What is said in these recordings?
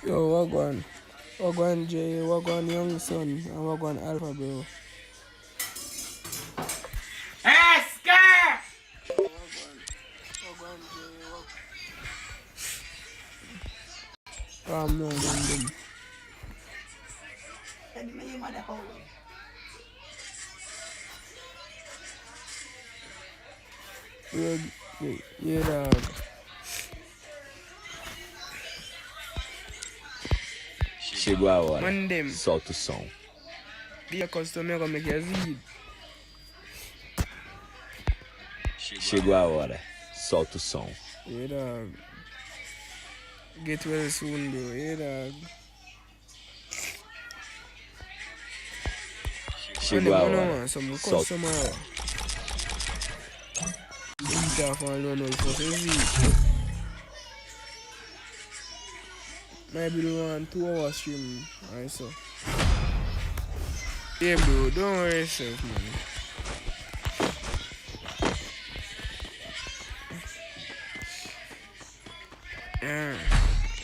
Yo, Wagwan. Wagwan J, Wagwan Young Son, and Wagwan Alpha, bro. Esker! Wagwan J, Wagwan. No, them. Yeah, dog. Chegou a hora. Mandem. Solta o som. Be a customer come make you see. Chegou a hora. Solta o som. Yeah, dog. Get well soon, bro. Yeah, dog. Chegou a hora. Some Solta. customer. Beat off and run out for see. Maybe do 1-2 hour stream. Alright, so. Yeah, bro. Don't worry yourself, man. Yeah.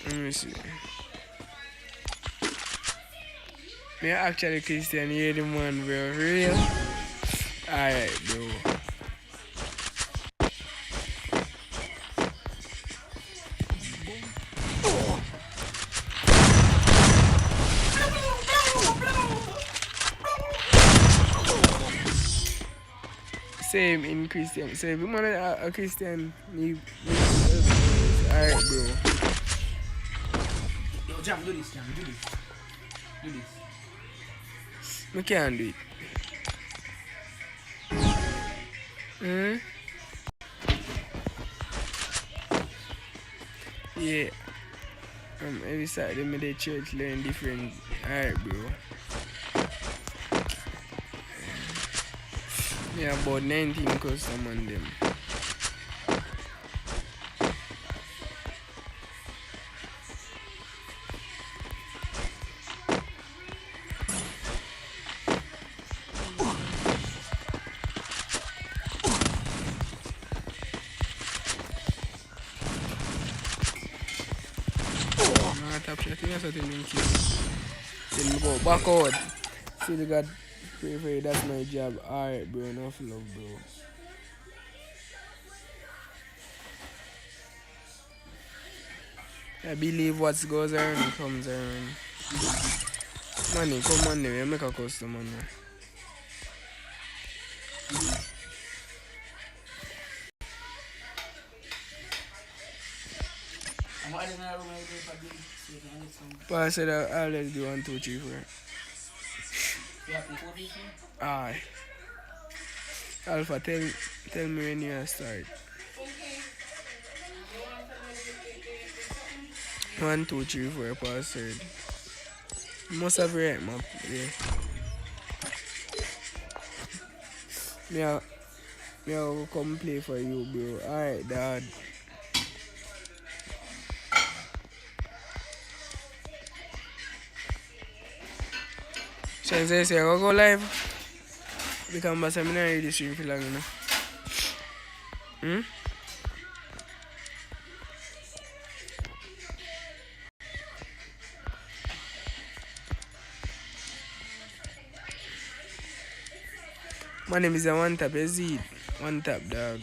Let me see. Me actually Christian, you're the man, bro. For real? Alright, bro. Same in Christian. So if you want a Christian, alright, bro. Yo, Jam, do this, Jam, do this. Do this. I can't do it. Yeah. Every Saturday, me the church learn different. Alright, bro. Yeah, about 19 custom on them. Top shot, you know something in keep. Then we go back out. See the God pray for you, that's my job. Alright, bro, enough love, bro. I believe what goes around comes around. Money, come on, we make a custom on there. But I said I'll let's do 1, 2, 3, 4. Aye. Alpha, tell me when you start. 1, 2, 3, 4, pass third. Must have right, man. Yeah. Me I'll come play for you, bro. Alright, dad. Since I say I'll go live, because I'm not ready to stream for long, you know. My name is a One Tap, Zed. One Tap, dog.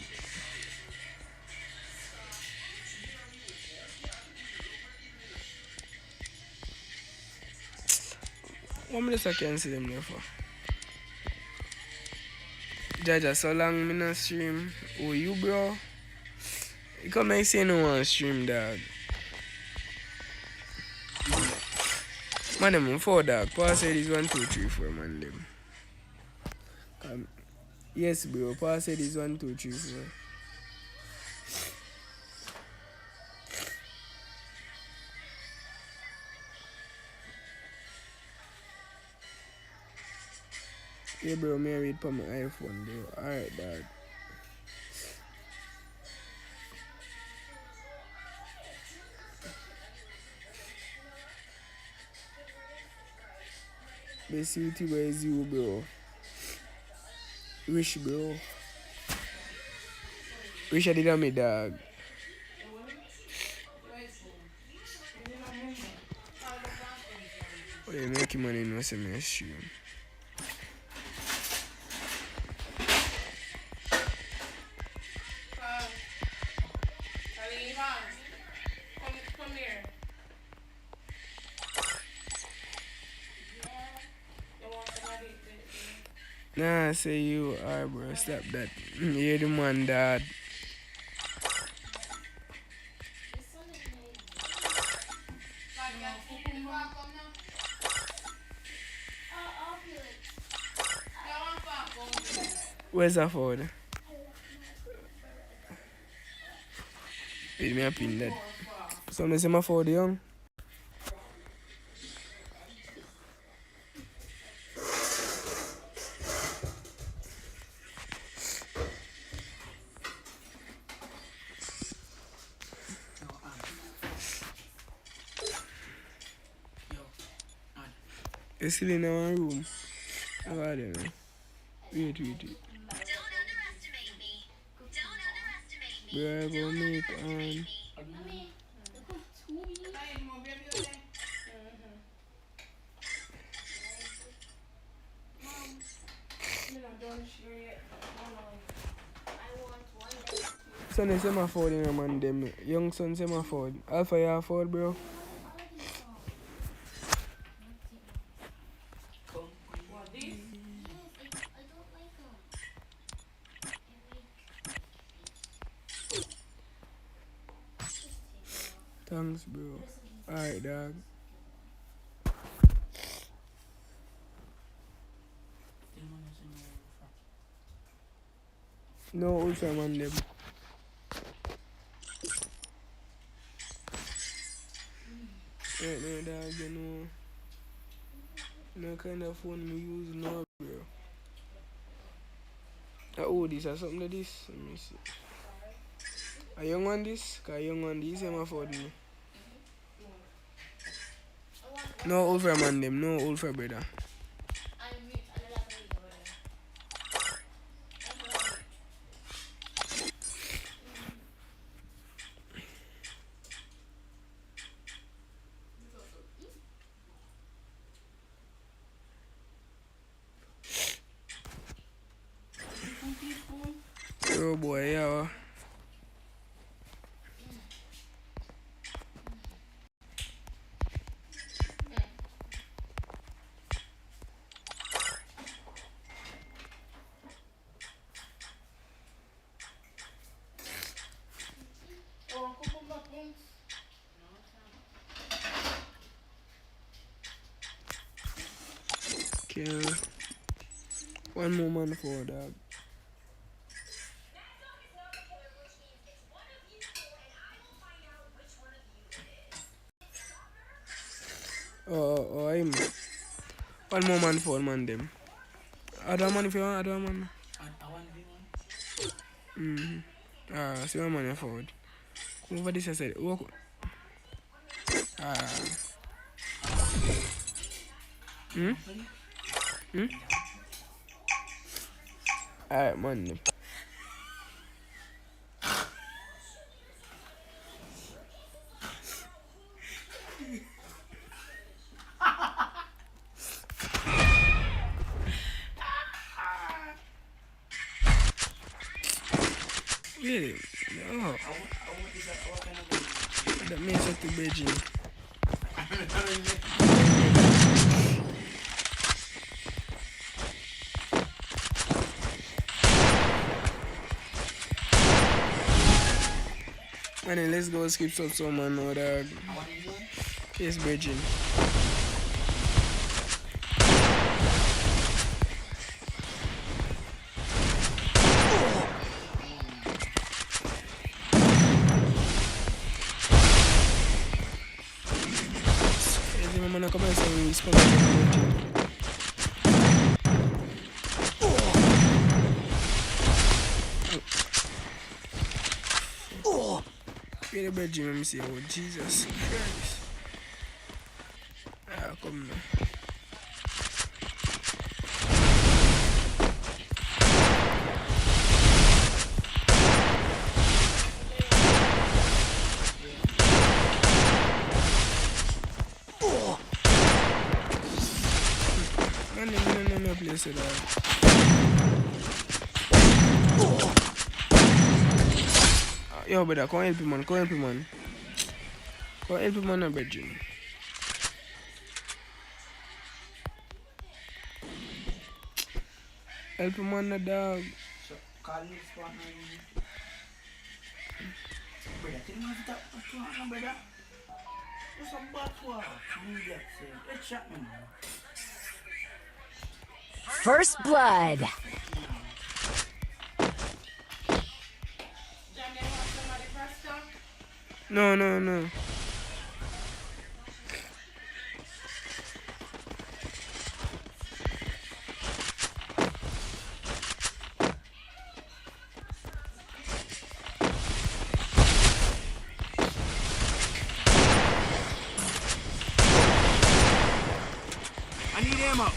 What minutes I can see them there for? Jaja, so long me not stream. Oh, you, bro? You come and say no one stream, dog. Man, them 4, dog. Pass said is 1, 2, 3, 4, man, them. Yes, bro. Pass said is 1, 2, 3, 4. Yeah, bro, me read for my iPhone, bro. Alright, dog. Best YouTuber is you, bro. Wish, bro. Wish I did on me, dog. Oh, you make him money no send me stream. Come here. You want somebody to... Nah, say you are, bro. Stop that. You're the man, dad. Where's that for? Wait, me a pin that. Somebody say my for the young. You're still in our room. How are they, man? Wait. Don't underestimate me. Don't underestimate me. Bro, I go make Son say my fault in a man them. Young son say my fault. Alpha your fault, bro. Thanks, bro. Alright, dog. No ultra man them. Right now, dog, you know. No kind of phone me use now, bro. Oh, this or something like this. Let me see. A young one this? Cause young one this am afford me. No old for man them, no old for brother. Oh boy, yeah. Okay. One more man for dog. I'm one more man for man them. Other man if you want other man. See one man forward. Come over this side. Walk. Alright, man them. Really? No. That means that to Beijing. Man, let's go skip some man or dog. Yes, Beijing. No comienza a rispondere. Viene per Jimmy, mi si oh Jesus Christ. Come now. me a place it out. Yo, brother, come help him, man. Come help him, man. Come help him, man, bedroom. Help him, man, the dog. So, call me spot man. Brother, tell me if that what's going on, brother. What's a bad work? You get it. Let's chat me, man. First blood. Jam, they want somebody first up? No. I need ammo.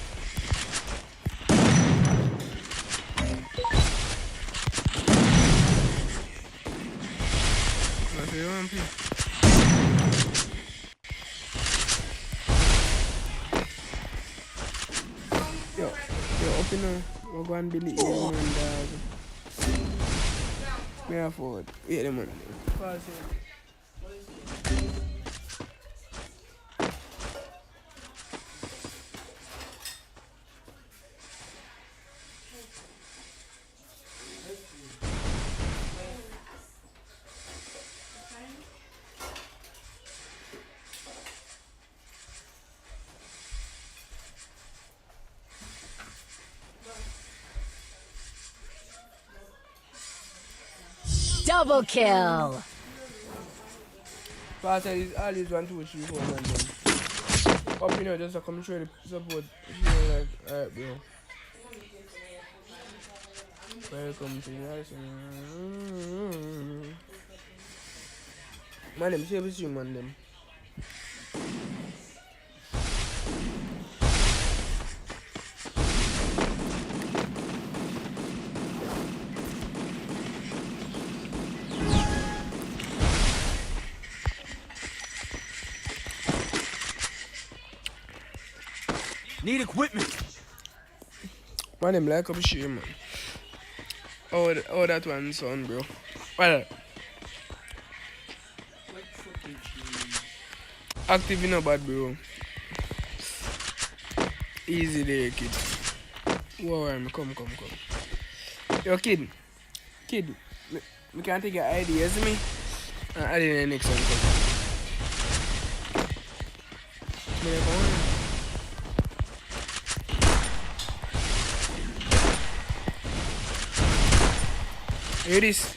What you want, please? Yo, up in there. We're going to delete him, man, dog. Me afford. Wait a minute. Pause it. Double kill. Pause it is all these 1, 2, 3, 4, man, then. Up in here, just to come show the support. Like, alright, bro. Welcome to the house. Man, them save the stream, man, them. Need equipment. Man, them like up shit, man. Oh, that one son, bro. Well, active in a bad, bro. Easy there, kid. Whoa, man, come. Yo, kid, me can't take your ID, you see me? And add in the next one, come. Me like, oh, here it is.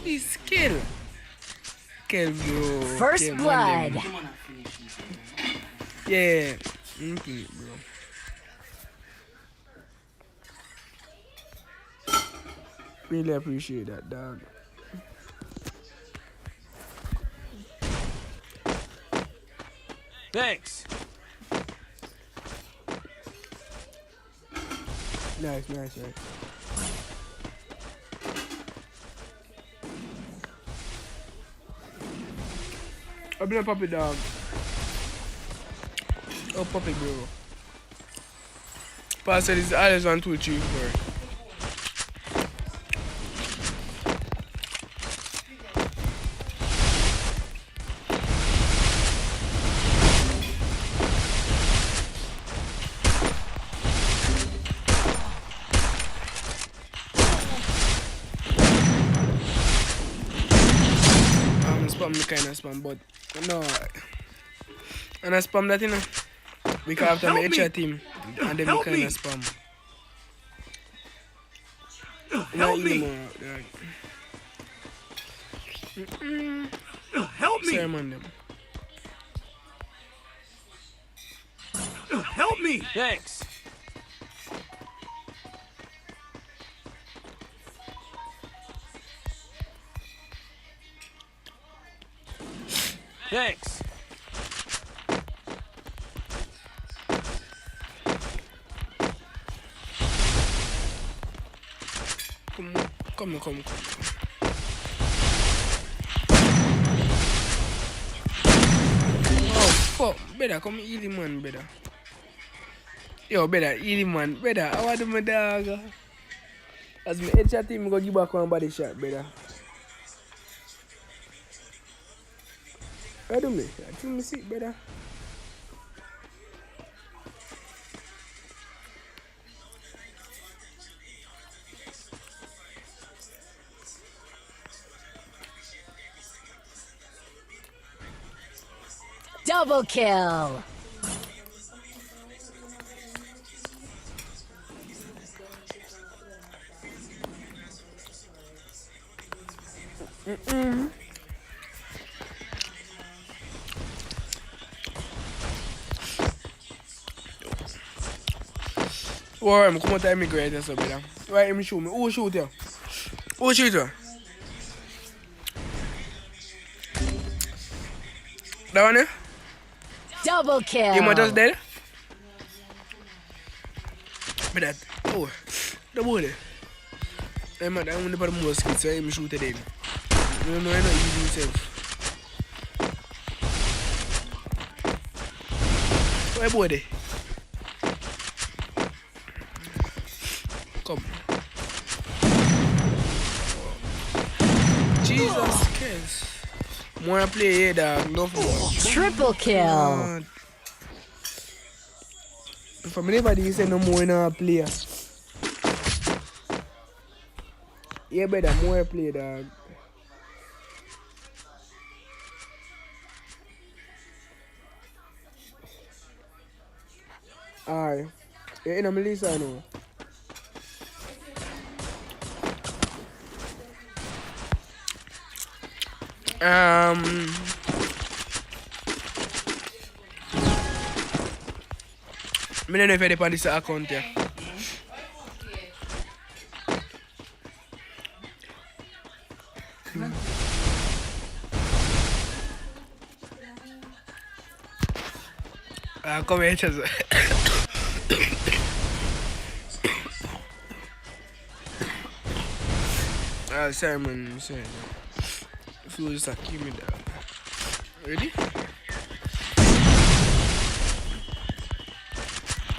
This kill, bro. First Kill, blood. man, yeah. Okay, bro. Really appreciate that, dog. Thanks. Nice. I've been a puppy dog. Oh, puppy, bro. Pastor is always 1, 2, 3, 4. Spam the kind of spam, but no, and I spam that, you know, because after my HR team, and then we kind of spam. Help me. Help me. Sorry, man, them. Help me. Thanks. Thanks. Come. fuck? Better come heal him, man, better. Yo, better heal him, man. Better, I want my dog. As my headshot him, go give back one body shot, better. What do me? I think me sick, better. Double kill. Why I'm come to immigrate and stuff, better. Why him shoot me? Who shoot you? Who shoot you? That one, eh? Double kill. You might just dead? But that, oh, the boy. I'm not going to put more skits, so I'm shooting them. No, I'm not using himself. Why, boy, there? Come. Jesus Christ. More play here, dog. No more. Triple kill. If I'm anybody say no more in a player. Yeah, better more play, dog. Alright. You in a Melissa no? I don't know if I depend on this account here. Come here, Chaz. Sorry, man. Sorry. If you just keep me down. Ready?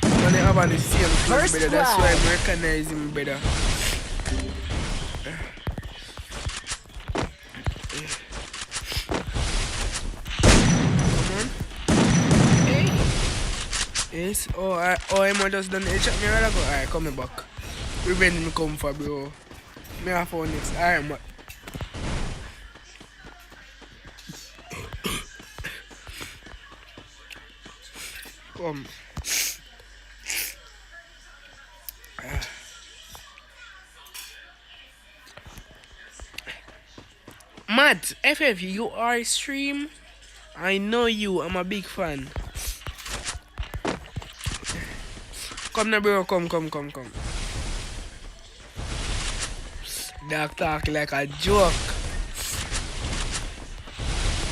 When I have on the same clothes, better, that's why I recognize him better. Come on. Hey. Yes. Oh, I'm just done. Hey, check me right ago. Alright, come back. Revenge me come for, bro. Me have found next. Alright, man. Come. Matt, FF, you are a stream. I know you. I'm a big fan. Come now, bro. Come. Dog talk like a joke.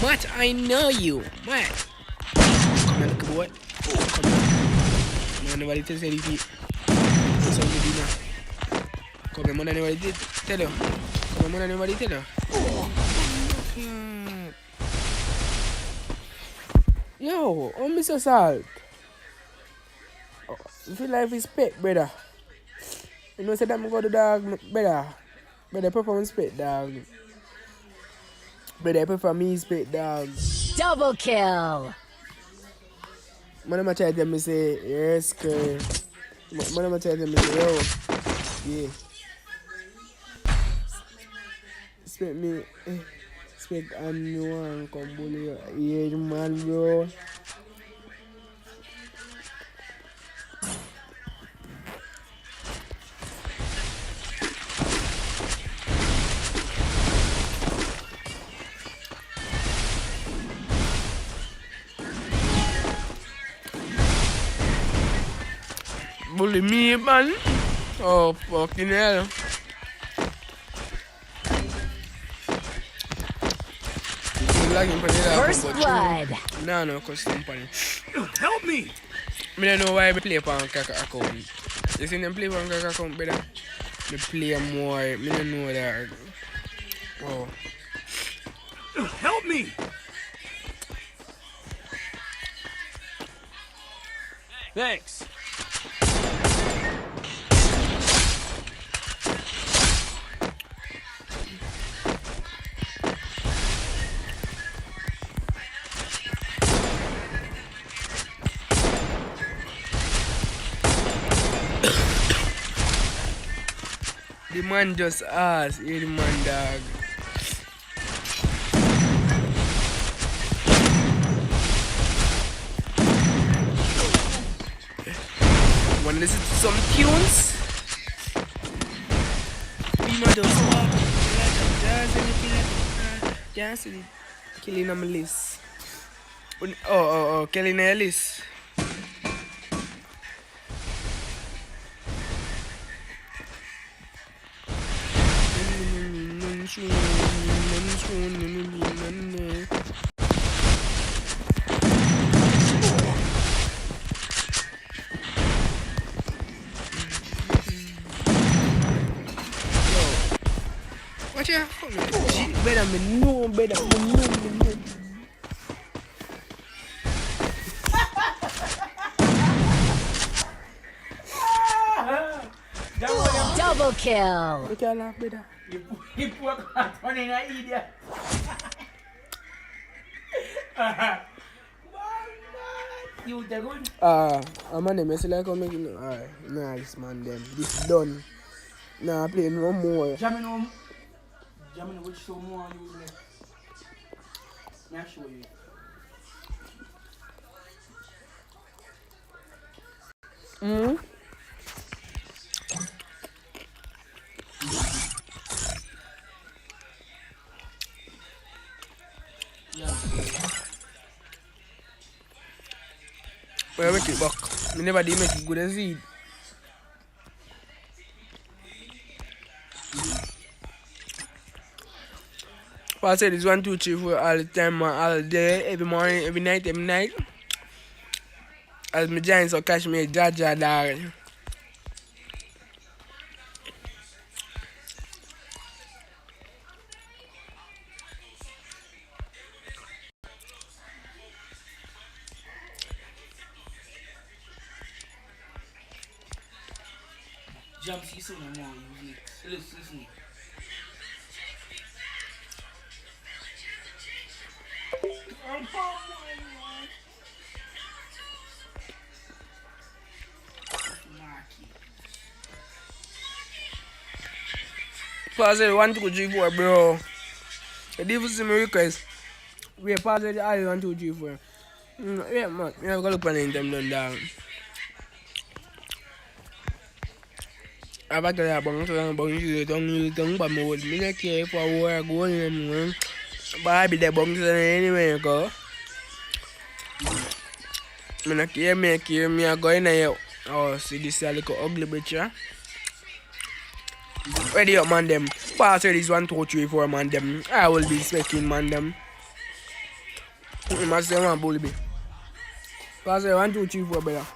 Matt, I know you. Matt. Come here, little boy. Come here. Man, nobody tells anything. That's what you do now. Come here, man, nobody did. Tell you. Come here, man, nobody tell you. Yo, oh, Mr. Salt. Oh, you feel like it's pet, brother. You know, say that I'm going to dog, brother. Brother, prefer pet, dog. Brother, prefer me pet, dog. Double kill. Man, I'm trying to tell me, say, yes, girl. Man, I'm trying to tell me, say, yo. Yeah. Expect me, expect anyone come bully you. Yeah, man, bro. Bully me, man. Oh, fucking hell. First blood. No, custom pan. Help me! I don't know why I play on Kaka account. You see them play on Kaka account, brother? They play more. I don't know that. Oh. Help me! Thanks. The man just asked, yeah, the man dog. Wanna listen to some tunes? Be my dog. Dancing, killing on my list. Oh, killing a list. Watch out. Better me know, better me know. Double kill. Look at laugh, better. He put on in an idiot. You the good? I'm on them. I say like how make it. Alright, nice man. Them this done. Nah, play no more. Jamming home. Jamming which show more you left. May I show you? Hmm. Yeah. Where make it back? Me never did make it good as it. I said it's 1, 2, 3, 4 all the time, all day, every morning, every night, every night. As my giants or catch me, Jaja dog. Jump season no more. Listen. Pass it 1, 2, 3, 4, bro. The difference in my request. We pass it all 1, 2, 3, 4. Yeah, man. You have to look on the them done down. I've got to have a tongue, but more with me. I care for where I go in. But I be the bunks anyway, go. I care me, I go in there. Oh, see this little ugly bitch, yeah? Ready up, man, them. Pass this 1, 2, 3, 4, man, them. I will be expecting, man, them. You must say, man, bully me. Pass it 1, 2, 3, 4, brother.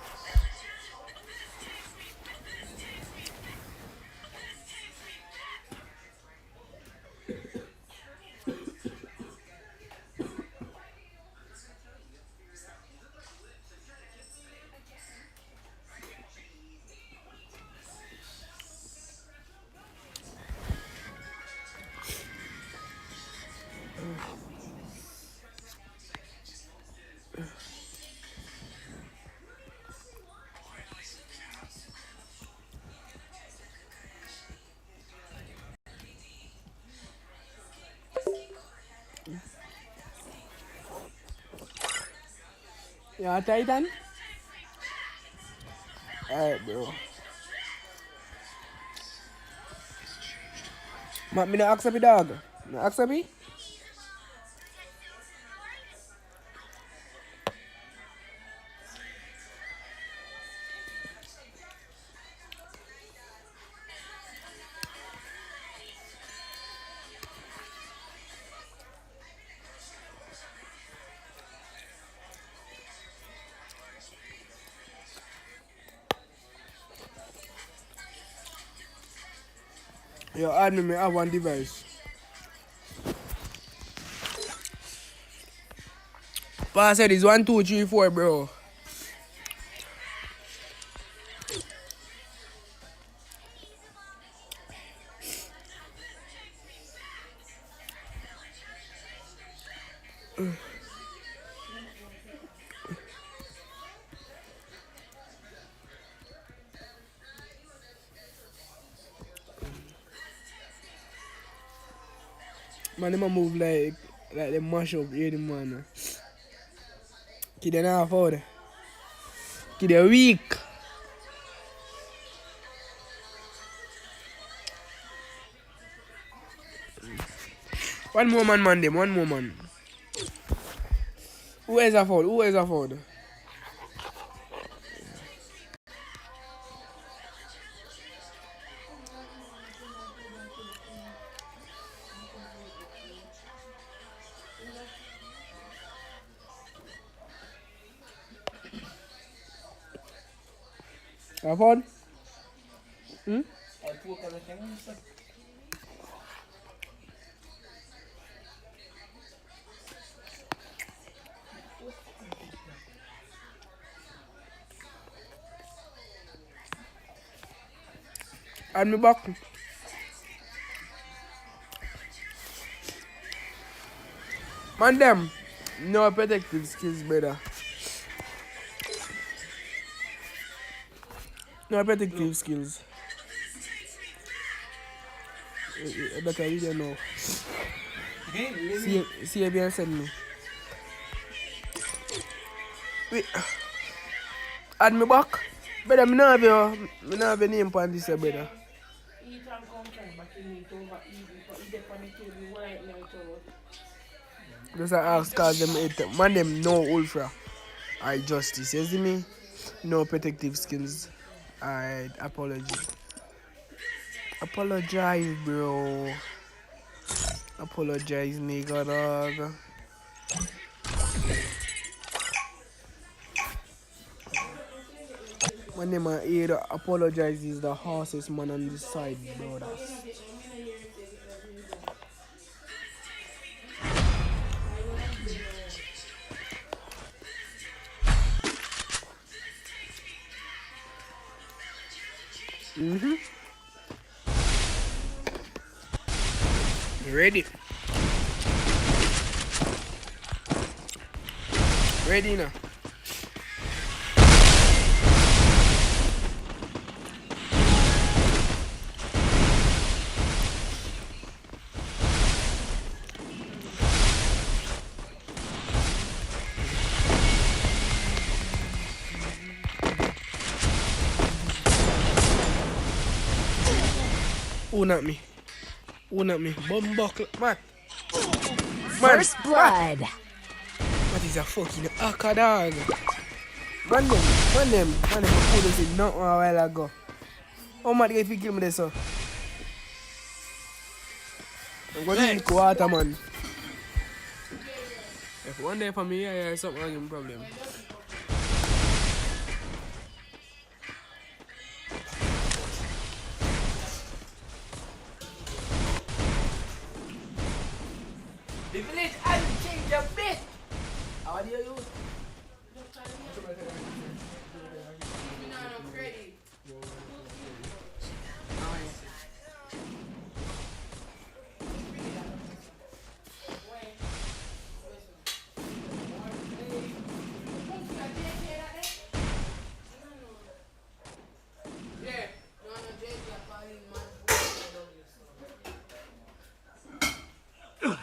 Yeah, Titan? Alright, bro. Me no accept me, dog. No accept me? Yo, add me have one device. Pass said it's 1, 2, 3, 4, bro. Man, them a move like they mash up here, the man. Kid, they not afford. Kid, they weak. One more man, them. One more man. Who is afford? Who is afford? Afford? Hmm? I poke everything on this. And me back. Man, them. No protective skills, brother. No protective skills. Better read it now. See if you send me. Wait. Add me back. Brother, me not have your name on this, brother. Eat and come from back in it over eat. Eat it on the table right now. Just ask cause them it. Man, them no ultra. I justice. You see me? No protective skills. I apology. Apologize, bro. Apologize, nigga, dog. When them are here, apologize is the horsest man on this side, brothers. Ready? Ready now. Who not me? Who not me? Bumbuckle, man. First blood. What is a fucking akka dog? Man them put us in not a while ago. How much if you kill me this, sir? I'm going to drink water, man. If one day for me, yeah, something wrong with problem. The village has changed a bit. How do you use?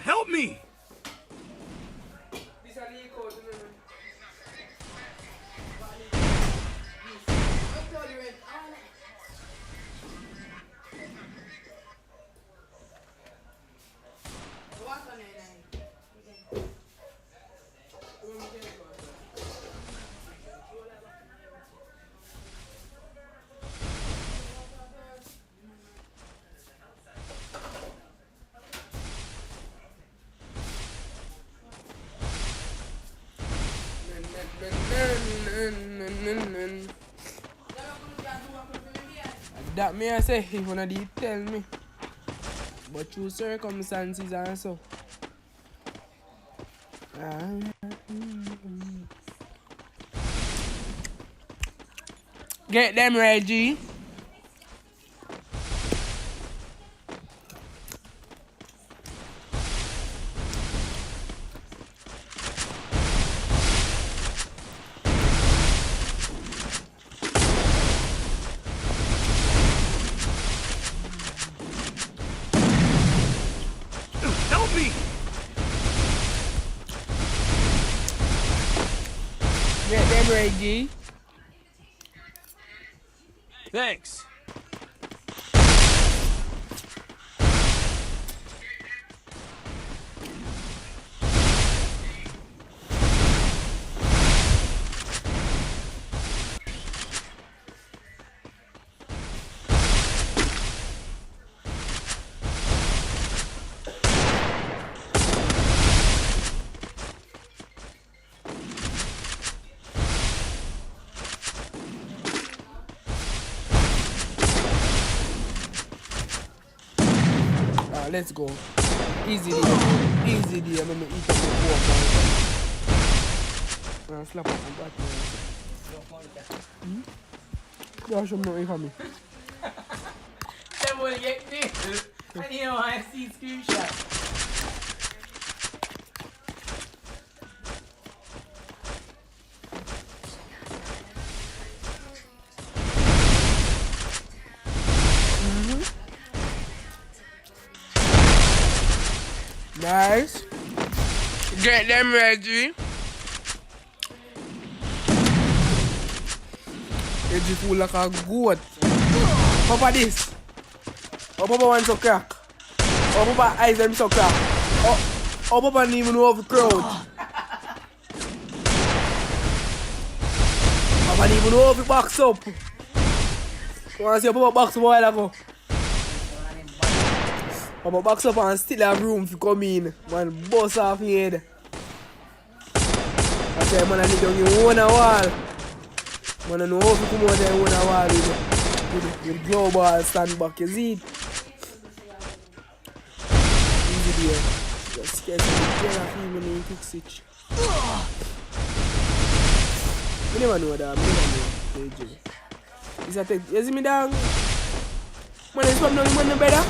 Help me! That may I say, if you wanna tell me. But through circumstances and so. Get them, Reggie. Help me! Get them ready. Thanks. Let's go. Easy there. Easy there. I'm gonna eat up the pork. Man, slap up my back. Don't show me nothing for me. Them will get this. And you know, I see screenshot. Nice. Get them ready. Edgy full like a goat. Papa this. Oh, Papa wants to crack. Oh, Papa eyes them so crack. Oh, Papa don't even know of the crowd. Papa don't even know if it box up. Want to see Papa box up a while ago. Papa box up and still have room to come in. Man, bust off your head. I tell you, man, I need to get one wall. Man, I know how to come out there one wall with global stand back. You see it? Easy there. Just scared of the player of him when he quick switch. You never know that. You never know. Is that you see me down? Man, it's from now, you man, better.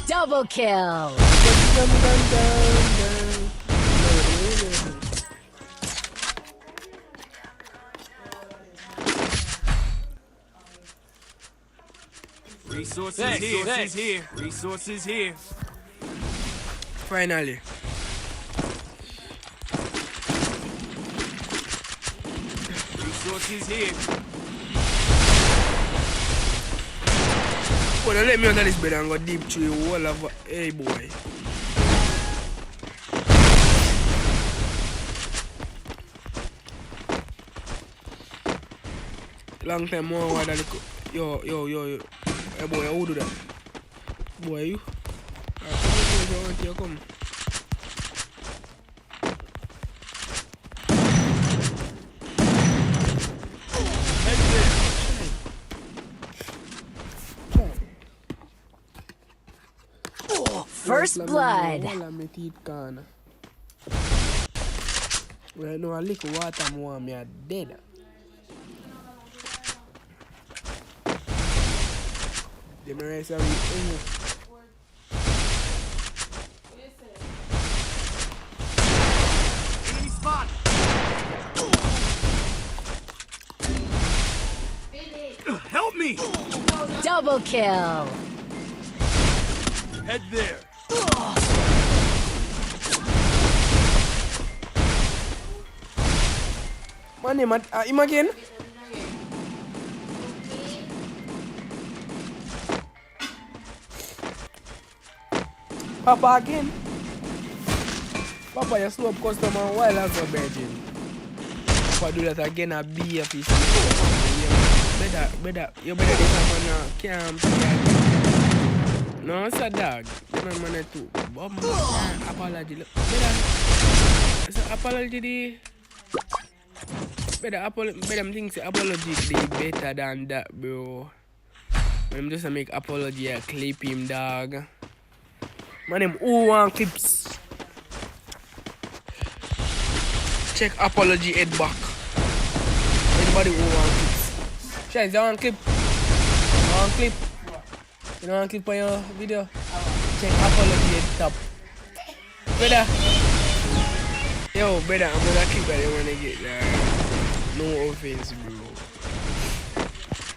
Double kill. Resources here. Resources here. Finally. Resources here. Well, let me under this bed and go deep through the wall of hey boy. Long time more why that yo. Hey boy, who do that? Boy, you? Come. First blood. Well, no, a little water more, me are dead. The rest of it. Enemy spot. Help me. Double kill. Head there. Man, him again? Papa again? Papa, you slow up customer while I go virgin. Papa do that again a be a piece. You better get someone camp. No, it's a dog. Them man too. Apology. Better apology. Better think say apology be better than that, bro. I'm just make apology a clip him, dog. Man, him who want clips. Check apology head back. Anybody who want clips. Shines, you want clip? You want clip? You don't want clip on your video? Check apology head top. Brother. Yo, brother, I'm gonna clip that you wanna get there. No offense, bro.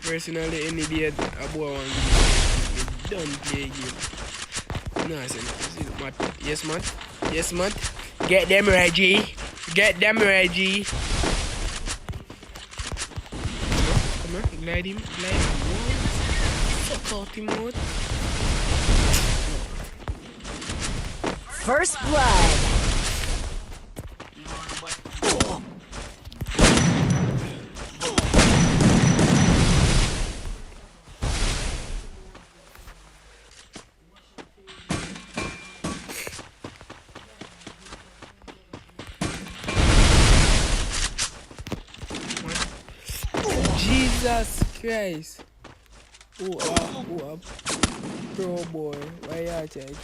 Personally, any day a boy want to don't play game. No, I said, Matt. Yes, Matt. Yes, Matt. Get them, Reggie. Get them, Reggie. Come on, glide him. Fuck out him out. First blood. Jesus Christ. Pro boy. Why you at it?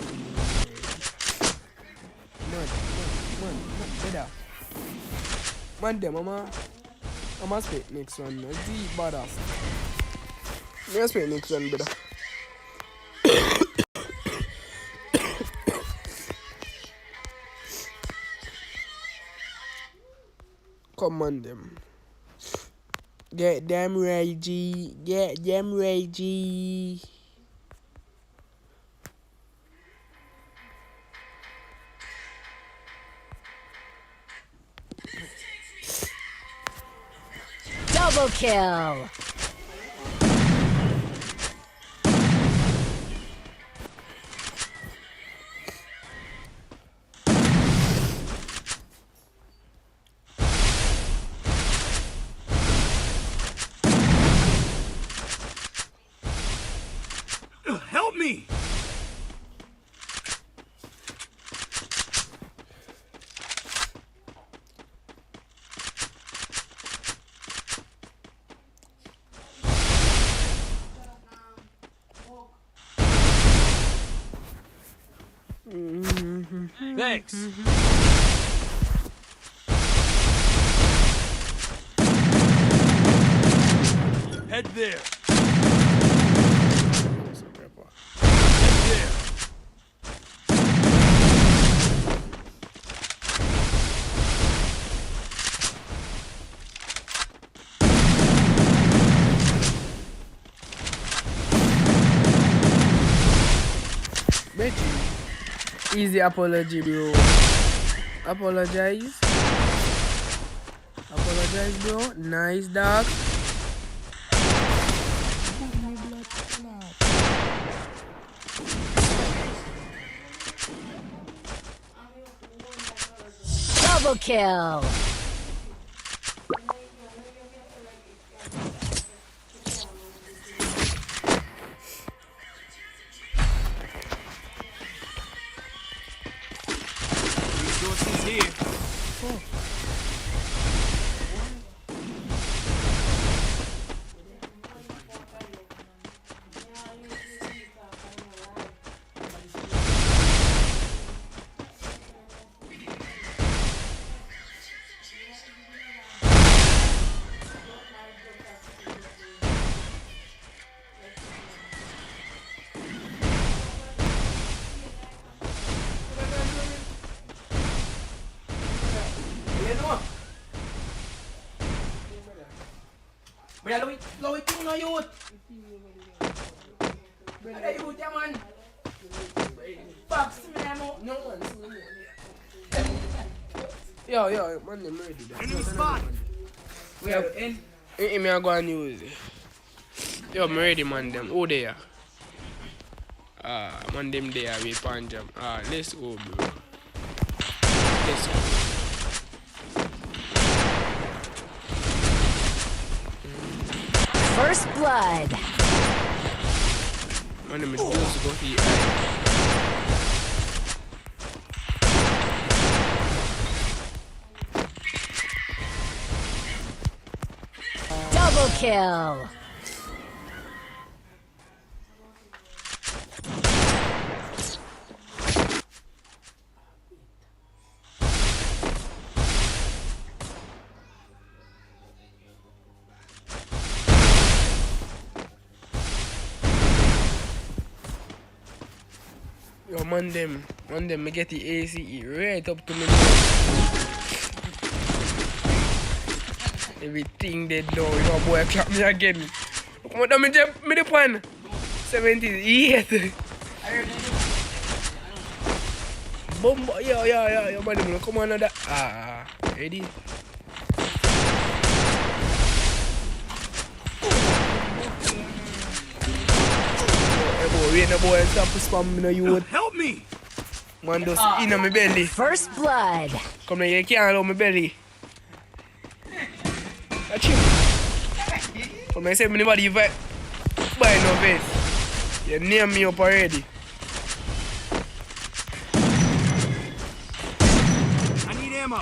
Man, better. Man, them, I'ma spit next one. Deep badass. I'ma spit next one, better. Come on, them. Get them, Reggie. Get them, Reggie. Double kill. Help me! Thanks. Head there. Head there. Easy apology, bro. Apologize, bro. Nice, dog. Double kill. Resources here. Baya lawit yung mga youth. Ada youth ya man. Pops, mo. No man. Yo, man, them ready. Enemy spot. We are in. Me I go and use it. Yo, I'm ready, man. Them. Who they are? Man, them there with Panjam. Let's go, bro. Let's go. First blood. Man, them is supposed to go for you. Double kill. Yo, man, them, me get the ACE right up to me. Everything they do, you know, boy, clap me again. Come on, me the one. 78. Bomb, yeah, man, come on, that. Eddie. Wait, no boy, stop spamming no youth. Help me! Man, just in my belly. First blood. Come here, you can't allow my belly. Watch him. Come here, say anybody buy no vest. You name me up already. I need ammo.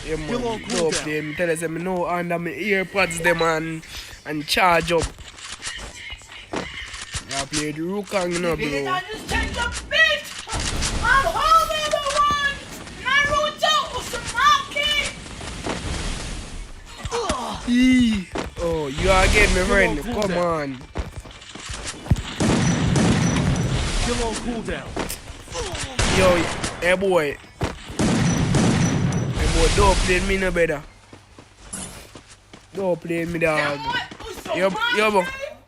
Yeah, man, go play. Me tell us, I know under my earpods them and charge up. I played Rukang, you know, bro. I just checked the bitch! I'm home, everyone! Naruto Uzumaki! Oh, you again, my friend. Come on. Still on cooldown. Yo, hey boy. Hey boy, don't play me no better. Don't play me, dog. Yo, bro.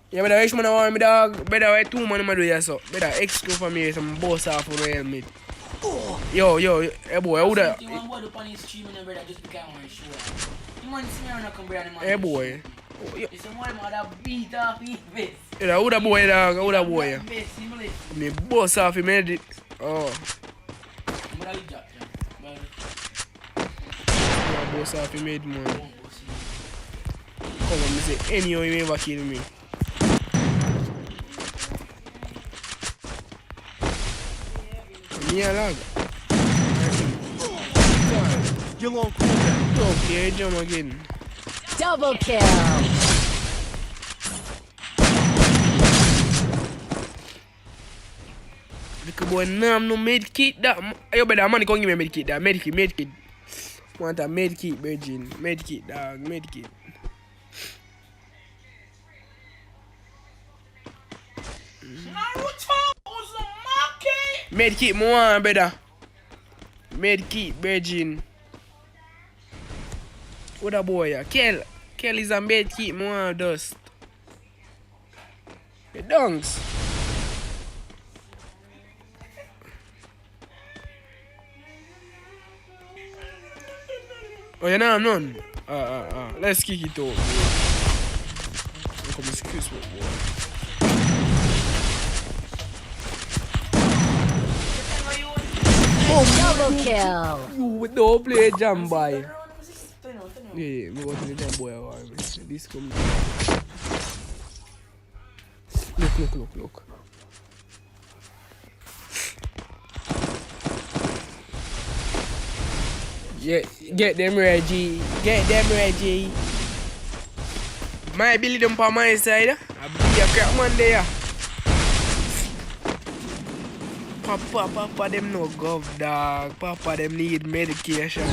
You better wish man I want me, dog. Better wait 2 man do ya so. Better excuse for me some boss off for my helmet. Yo, hey boy, who that? Hey boy. Yeah, who that boy, dog? Who that boy? Me boss off, he made it. Oh. Yeah, boss off, he made man. Come on, me say anyhow he never kill me. Yeah, lag. Still on cooldown. Don't play jump again. Double kill. Little boy, no med kit that. You better money come give me med kit that. Med kit. Want a med kit, virgin. Med kit, dog. Med kit. Naruto Uzumaki! Med kit, more better. Med kit, virgin. What a boy, yeah. Kel is a med kit, more dust. The dunks. Oh, you know I'm none. Let's kick it out. Come excuse me, boy. Double kill. You don't play jam boy. Yeah, me go to the jam boy. This come. Look. Yeah, get them ready. My Billy them on my side. I be a crap man there. Papa them no gov dog. Papa them need medication.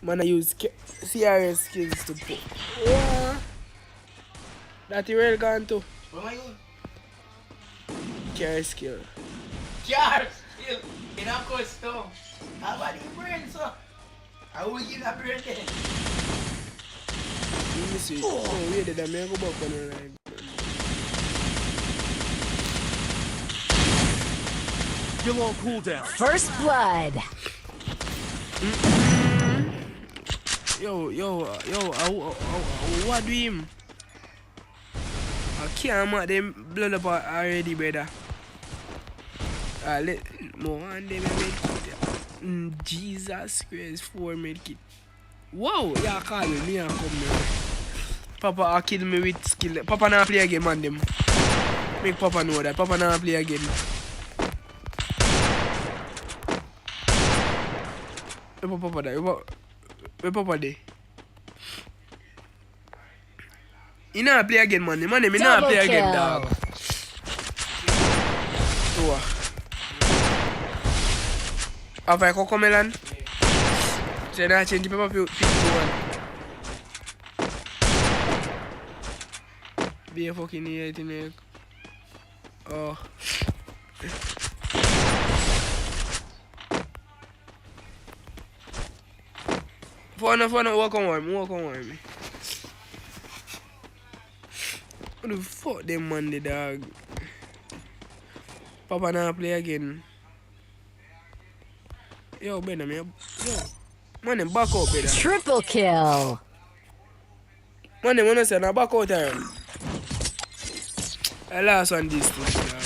Man I use CRS skills to put. Yeah. That you well gone too. Where am I going? CRS skill. Jar still in a custom. How about the brain, sir? I will give that brain then. Let me see. Oh, wait, did I go back on the line? Still on cooldown. First blood. Yo, what do him? I can't make them blood up already, brother. Let more and them make it. Jesus Christ, 4 medkit. Wow, yeah, call me and come here. Papa I kill me with skill. Papa now play again, man. Them make Papa know that. Papa now play again. Where Papa there? Where Papa there? He not play again, man. Man, he not play again, dog. So, have I cocoa melon? So now change the paper to 51. Be a fucking idiot in there. Oh. For no, walk on me. What the fuck them man the dog? Papa now play again. Yo, better me. Yo. Man, them back out, better. Triple kill. Man, them wanna say now back out there. I lost on this thing, dog.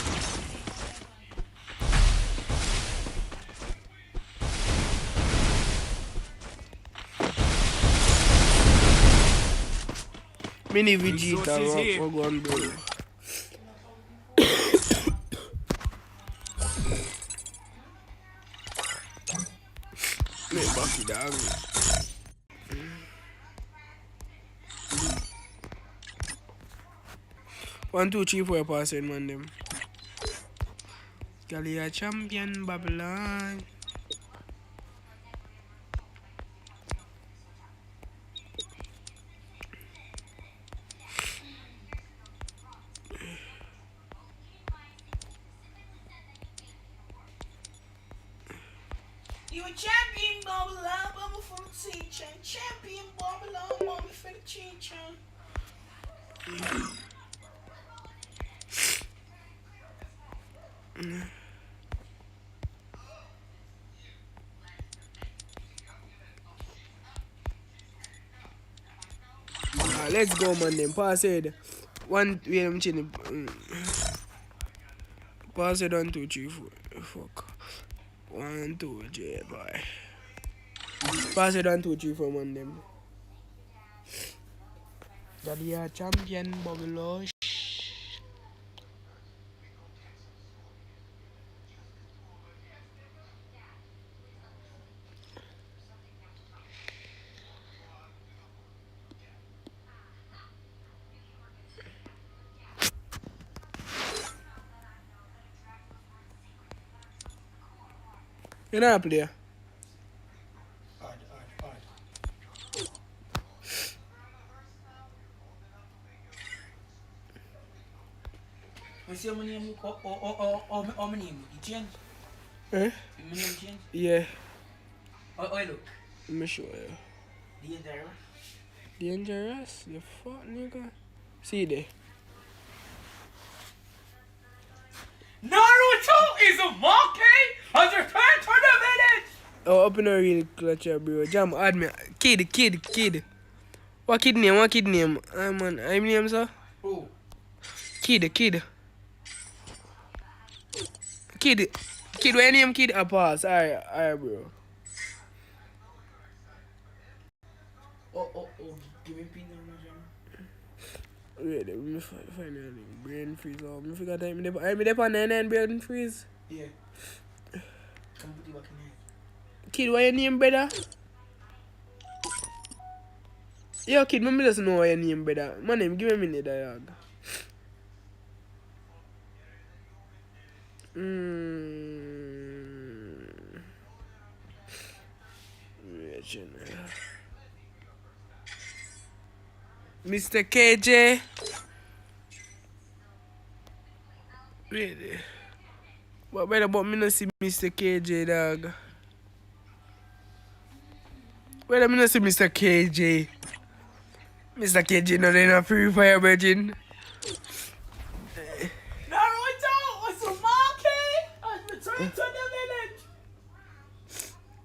Mini Vegeta, what go on, bro? Back it down. 1, 2, 3, 4 passing, man, them. Galia champion, Babylon. You a champion, Babylon, mama for the teacher. Champion, Babylon, mama for the teacher. Let's go, man, them. Pass it. 1, wait, I'm chilling. Pass it 1, 2, 3, 4. Fuck. 1, 2, 3, boy. Pass it 1, 2, 3, 4, man, them. Galia champion, Babylon. You're not a player. Hard. You see my name? Oh, my name. You change? Eh? My name change? Yeah. Oh, look. Let me show you. Dangerous. Dangerous? The fuck, nigga? See there. Naruto is a monkey has returned to the village. Oh, up in a real clutch, here, bro. Jam, add me. Kid. What kid name? Man, I'm name, sir? Oh. Kid. Kid, what your name, kid? A pass. Alright, bro. Oh. Give me a pin on Wait, let me find your name. Brain freeze. Oh, I forgot I'm there on 99 brain freeze. Yeah. Come put it back in here. Kid, what your name, brother? Yo, kid, me just know what your name, brother. My name, give me a minute, dog. Mr. KJ. Really? What better but me not see Mr. KJ, dog? Whether me not see Mr. KJ. Mr. KJ not in a free fire, virgin. Naruto was a monkey has returned to the village.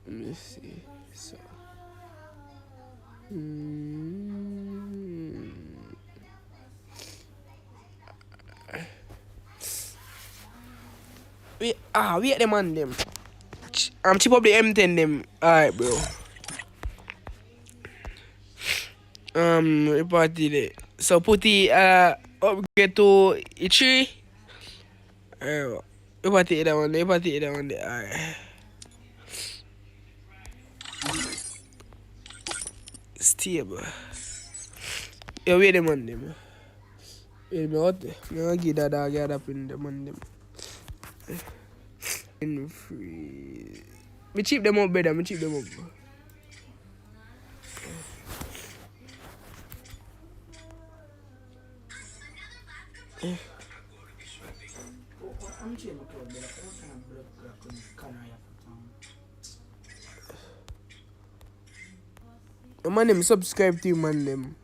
Let me see. So. Wait them on them. I'm chip up the M10 them. Alright, bro. Party there. So put the upgrade to E3. You party that one there. Alright. Stable. Yo, wait them on them. Wait me out there. I'm gonna give that dog up in them on them. In free. Me cheap them up better. I'm chilling with you, but I don't have blood clot in Canada for town. The man them subscribe to you, man them.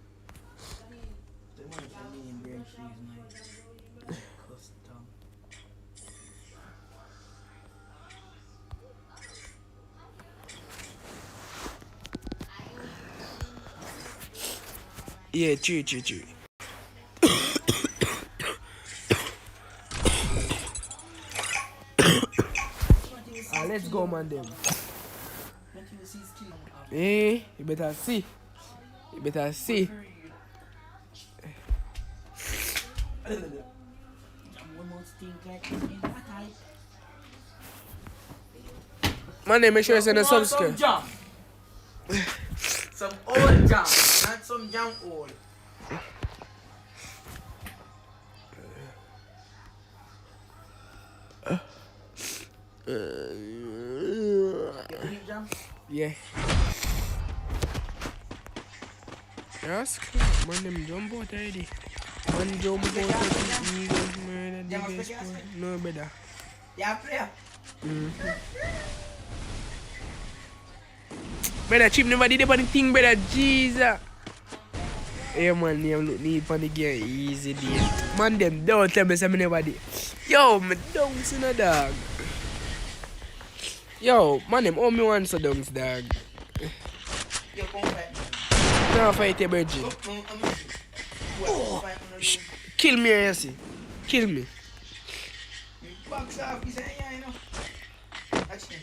Yeah, true. Let's go, man them. Hey, you better see. Man, make sure you send a subscribe. Some old jam, not some jam old. Yeah. That's cool. Man, them jump out already. Man jump out of the Eagles, man. The best one. No better. Yeah, player. Brother, Chip never did the thing, brother. Jesus. Hey, man, you look need for the game. Easy, day. Man, them don't tell me something never did. Yo, me dunks in a dog. Yo, man, them owe me one so dunks, dog. You come fight me. No, fight your virgin. Kill me, you see. Kill me. Box off, he's saying, yeah, you know. That's him.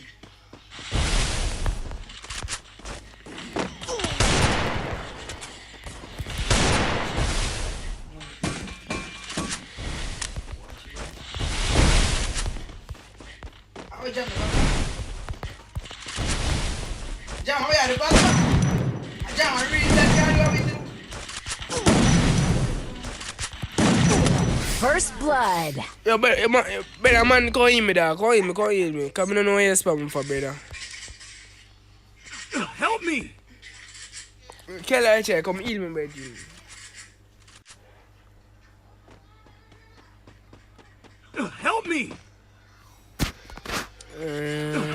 Jam, how are the ball? Jam, I really that First blood. Yo, better man, call him, dog. Call him. Come on, don't know where you spam for, brother. Help me! Kelly, check, come heal me, brother. Help me!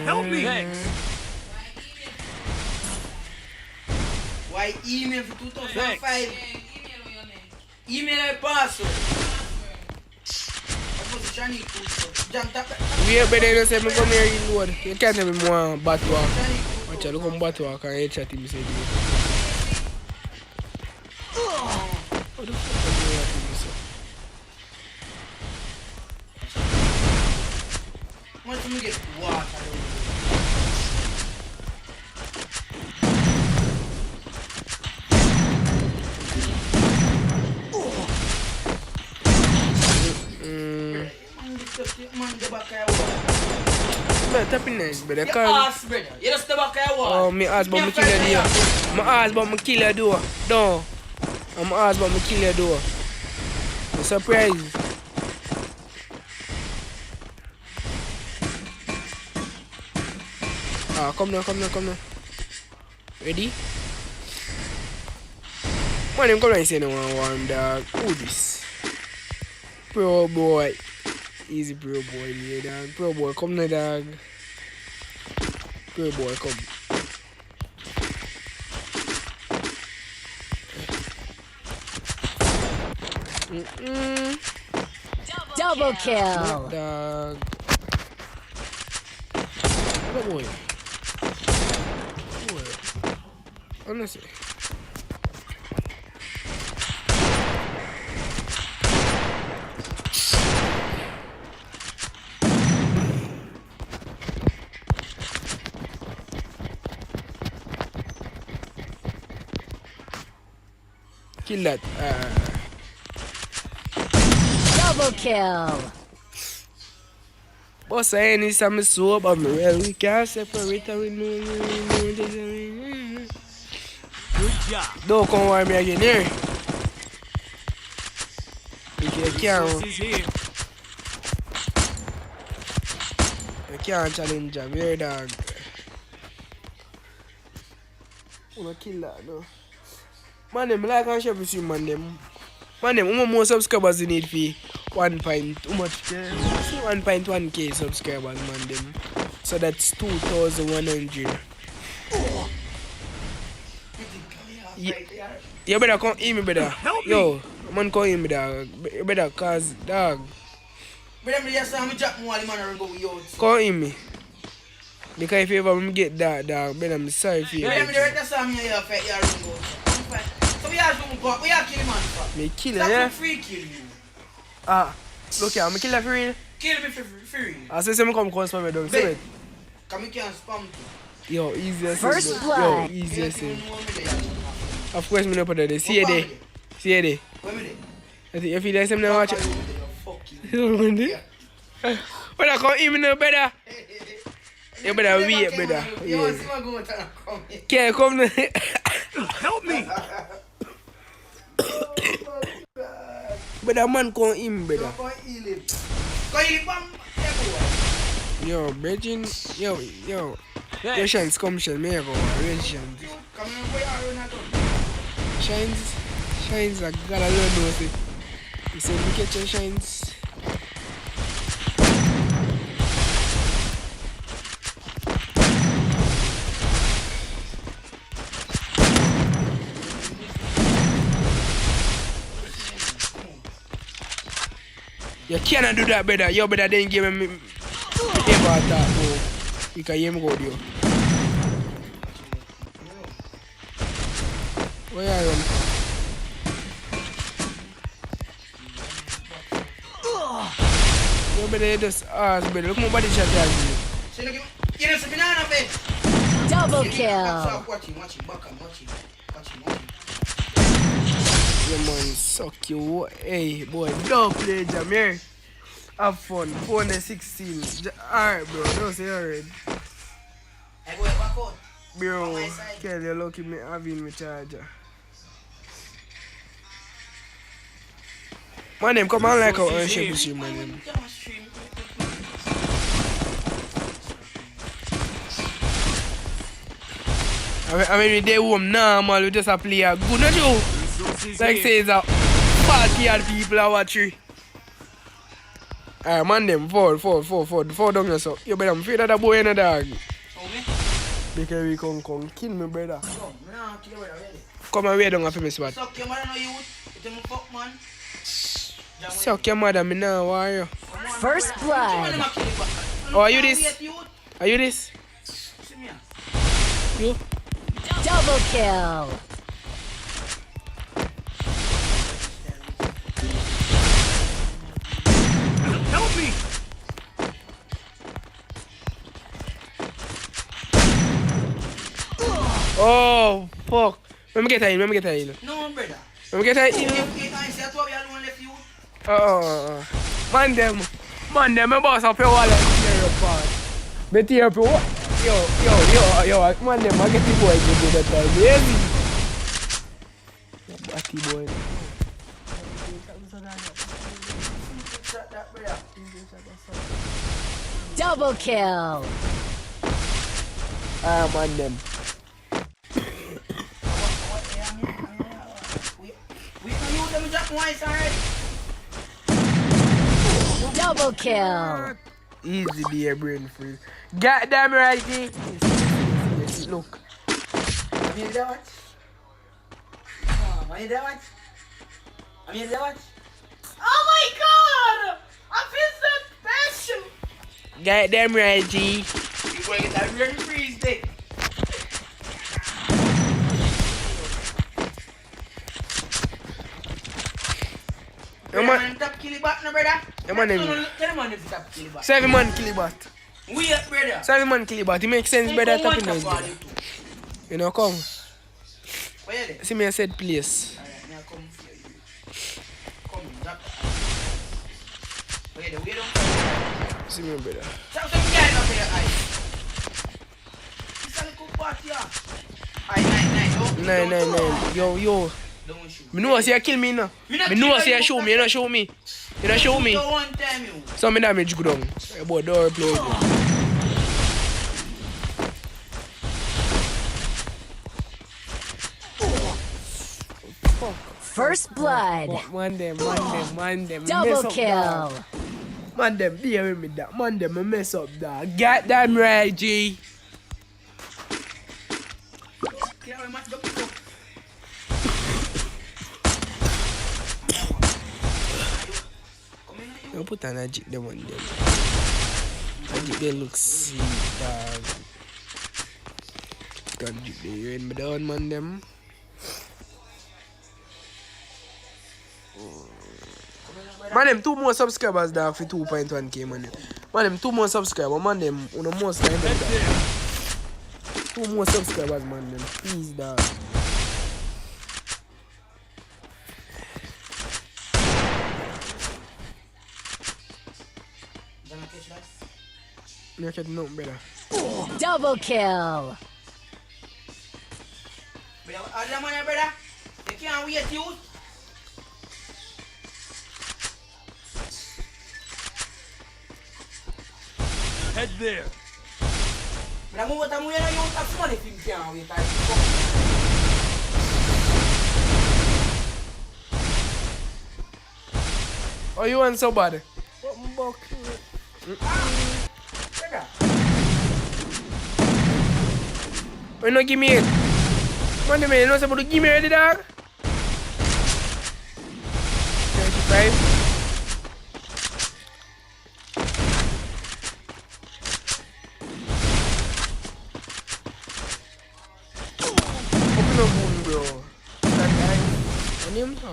Help me! Why email for 2005? Email I password. We are better than say me come here in load. You can't tell me more bat walk. Watch out, look on bat walk and head shot him say this. What the fuck are you watching this? Once you get water. Tap in nice, brother. Your ass, brother. You just the back of your wall. Oh, me ask about me kill you door. Me ask about me kill you door. No. I'm ask about me kill you door. I'm surprised. Ah, come now. Ready? Man, I'm gonna say no one dog. Who this? Pro boy. Easy pro boy, yeah, dog. Pro boy, come now, dog. Pro boy, come. Double kill. Dog. Pro boy. Honestly. Kill that. Double kill. Boss, I ain't some soap, but we can't separate her with no. Good job. Don't come warn me again here. You can't challenge him here, dog. I'm gonna kill that, no. Man, them like and share with you, man, them. Man, them, how much more subscribers you need for 1.1k subscribers, man, them. So that's 2,100. Yeah. fight here. You better come in me, brother. Help me. Yo, man, come in me, dog. You better, cause, dog, But them just saw me drop more, the man will go with you. come in me. Because if you ever get that, dog, brother, I'm sorry for you. But them just saw me here fight here and go. So we have to go, we have to kill the man for. Me kill Stop him, yeah? to free kill you. Ah, look here, I'm kill her for real. Kill me for free. I say, me come cause for me, dog. See Bet. it? Come you can't spam too. Yo, easiest. First thing, blood. Yo, easiest. You thing. know me there. Of course, me not put it there. See you there. See you there. Where me there? I think if you like something, watch it. Fuck you. But I can't even know better. You better wait, brother. You want to Yeah. see my go and come here. Can't come now. Help me. But that man can't in, brother. Go heal him. Go heal him, bam. Everyone. Yo, Virgin, yo. Russians come, shall me go. Russians. Come here, where are you not? Shines, I gotta learn those. You say, look at your shines. You cannot do that, brother. Yo, brother, then give me ever attack, bro. You can hear me go, yo. Where are you? Yo, brother, you just ask, brother. Look my body shot there. See, look at me. You know, some banana, babe. Double Stop kill. watching, back and watching. Yeah, man, suck you. Hey, boy, don't play jam here. Have fun. Phone the 16. Alright, bro. Don't say alright. I go back out. Bro, On my side. Kelly, you're lucky me having my charger. Man, them come on like our own ship stream, man. Them. I mean, we day home normal, we just a play a good, not you? Like say it's a party and people are watching. Alright, man, them fall down yourself. You better afraid of that boy and a dog. Because we come kill me, brother. Come and wait down after me spot. Suck your mother, no you. You tell me fuck, man. Suck your mother, me now, why are you? First blood. Oh, are you this? Are you this? You? Double kill. Help me. Oh, fuck. Let me get a heal. No, brother. Let me get a heal. If I say I told you I don't left you. Man, them, my boss up your wallet. Tear your part. Me tear up your what? Yo, man, them, I get the boy to do that time. Lazy. Batty boy. Double kill. Man, them. We can use them just once already. Double kill. Easy there, brain freeze. Goddamn right, G. Yes, look. I mean, that what? I mean, that what? I mean, that what? Oh my god! I feel so special! Goddamn right, G. You gonna get that brain freeze day. Yeah, man. Top kill back, no, brother. Yeah, man, Tell them on if top kill back. 7 man kill bot. We up, brother. 7 man kill bot. It makes sense better tapping One those. tap brother. on it. You know, come. Where you there? See me, I said place. Alright, now come for you. Come, drop that. Where you there? Where you there? See me, brother. Stop some guys up here, aye. This is a good party, yeah. Aye, 9. 9. Yo. Don't shoot. Me know say you kill me now. Me not Me know kill say you, you show me. You not show me. You not show me. Don't one time you. So me damage go down. Hey, boy, don't play with me. First blood. Man them. Double Mess up, kill. dog. Man them, deal with me that. Man them, I mess up, dog. Goddamn right, G. I'll put an magic them on them. Magic they look sweet, dog. Magic they rain me down, man, them. Man, them 2 more subscribers, dog, for 2.1k, man. Man, them 2 more subscribers, man, them, one most time, dog. 2 more subscribers, man, them. Please, dog. You catch nothing, brother. Double kill. Brother, other man, brother. You can't wait, you. Head there. Brother, move what I'm wearing, you have money if you can't wait. Oh, you want so bad? Brother. Why not give me it? Man, you know somebody give me ready, dog? 35. Open up one, bro. That guy. And him, huh?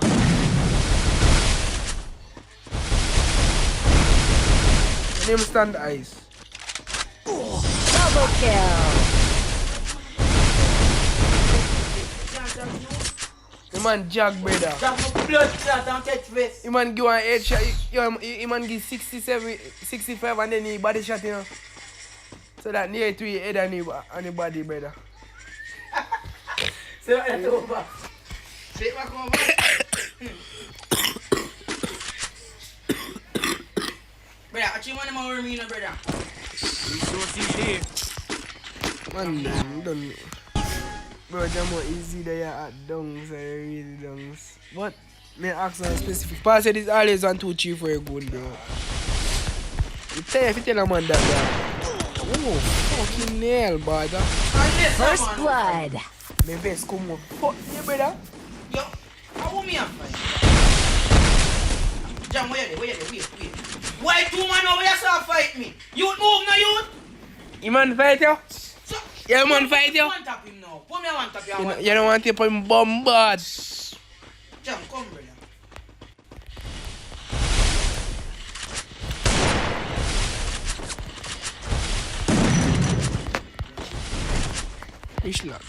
And him stand ice. Double kill. The man jag, brother. Blood clot and catch face. The man give one headshot. He man give 67, 65 and then he body shot, you know. So that near to your head and the body, brother. Say what that's over. Say what come over. Brother, actually one of them over me, you know, brother. Here. Man, don't. Bro, jam more easy that you're at dunks, really dunks. But, me ask on specific. Pass said it's always 1, 2, 3 for a goal, bro. If you tell a man that, bro. Oh, fucking hell, brother. First blood. My vest come up. Fuck you, brother. Yo, how want me a fight? Jam, where you there? Wait. Why 2 man over here start fight me? Youth move, no youth? You man fight you? So, Yeah, man fight you? One tap him now. Put me a one tap him. You don't want to put him bombard. Jam, come, brother. Fish lock.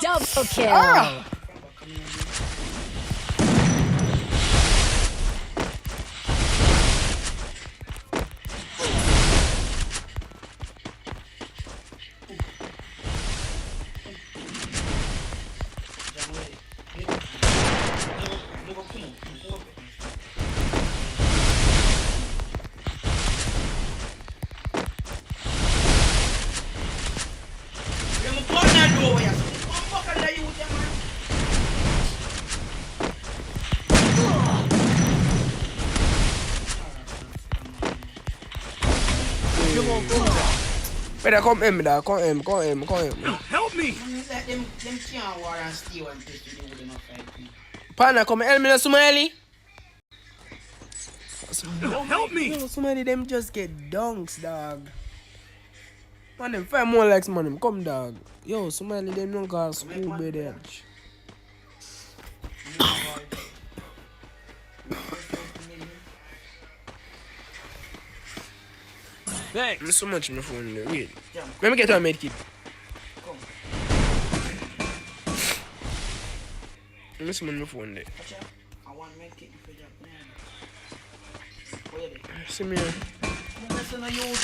Double kill. Ah! Better come in, brother. Come in. Help me. Let them can't war and steal and take you with enough fight me. Partner, come help me, no Somali. Help me. Yo, Somali, them just get dunks, dog. Man, them 5 more likes, man. Them come, dog. Yo, Somali, them don't got school, brother. Thanks. So much my phone there. Wait. Let me get to a medkit. Come. Let me see my phone there. I want to make it for you. Where are they? See me here. Listen to you.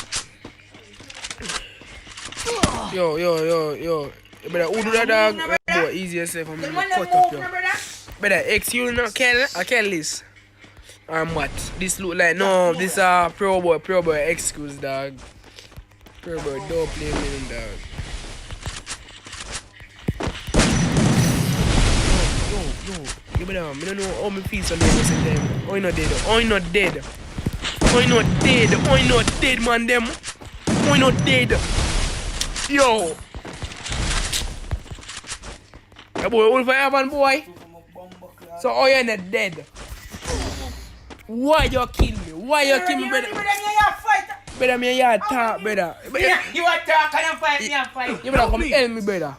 Yo. You better who do that, dog? Boy, easy as if I'm The gonna one cut that up, move, yo. brother. Better X you know kill this. What? This look like no, this pro boy excuse, dog. Pro boy don't play me, dog. Yo. You better I don't know how me feel so nervous in them. Oh, you not dead. Man, them. Oh, you not dead. Yo. Yeah, boy, all for heaven, boy. So, oh, you're not dead. Why you kill me? Why you kill me, brother? Brother, me a talk, brother. You are talking and fight, me and fight. You better come help me, brother.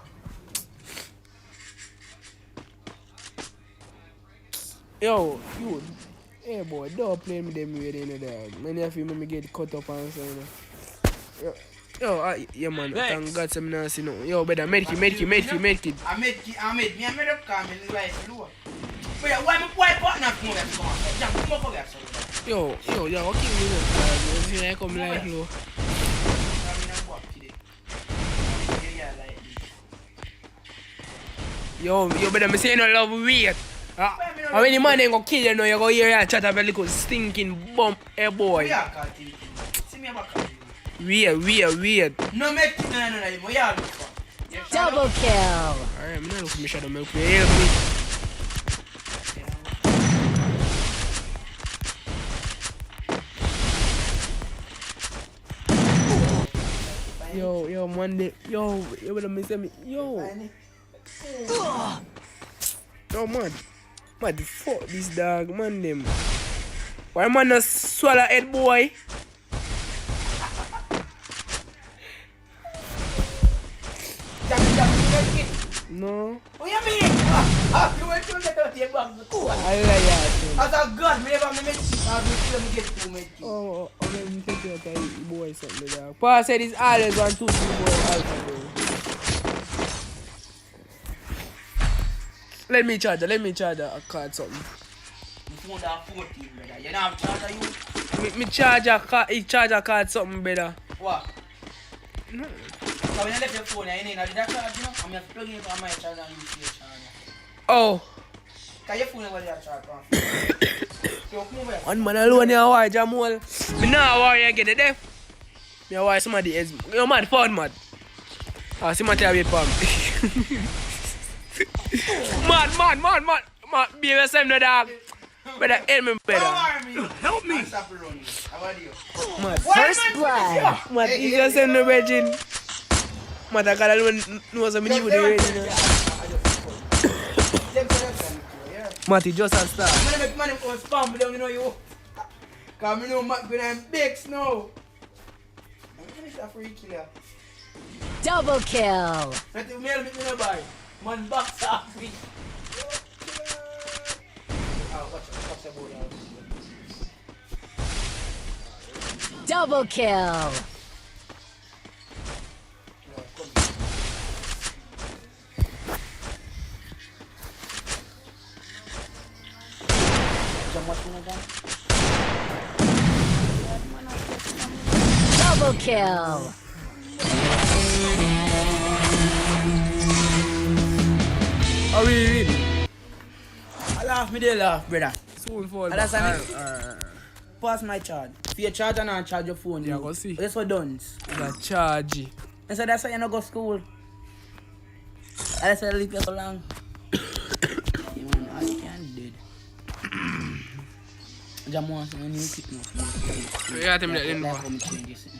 Yo, you. Hey boy, don't play me them way, you know, dog. Many of you make me get cut up and so, you know. Yeah, man. Thank God some not see no. Yo, brother, make it. I made me up coming like low. But why me boy partner come here come on? Jump come up here so. Yo, what kill me now? You see I come like low. Yo, brother, me say no love weird. And when the man ain't gonna kill you now, you go hear that chat of a little stinking bump, hey boy. See me back. Weird. No make it, no, you are look for. Double kill. Alright, I'm not looking for me shadow milk. Help me. Yo, Monday. Yo, better miss me. Yo, man. What the fuck this dog, man, them? Why man not swallow head, boy? No. What you mean? You went to get out your bag. I like that. As a god, me never make it. Me get to make it. Oh, let me take you out of boy something, dog. Pa said it's always 1, 2, 3 boy alpha, bro. Let me charge a card something. You phone that 14, brother. You don't have charger, you? Me charge a card something, brother. What? No. So when you left your phone, you ain't that charge, you know? I'm just plugging it on my charger and use your charger. Oh. Because your phone never that charge, so come over here. One man alone here, why Jamal? Me nah worry I get it there. Me worry somebody else. You mad, phone mad. Ah, see my tell me pam. Mad. Be yourself, no dog. Better help me, better. Help me! Stop running. How are you? Mad. First blood. Mad, you just send no virgin. Mad, I gotta know some new with the virgin. Matty, just a start. I'm gonna make money for spam, but don't you know you. Because I know Matt when I'm big snow. I'm finish a free killer. Double kill. Not to mail me no buy. Man box off free. Oh, watch the board out. Double kill. Double kill. Are we win? I laugh, me they laugh, brother. Soon fall. That's pass my charge. If you charge and I charge your phone, Yeah, go see. That's what done. The charge. And so that's why you don't go to school. I said leave you so long. You man, I can't dead. Jamal, when you pick me up. You got him that in Like how me change this thing.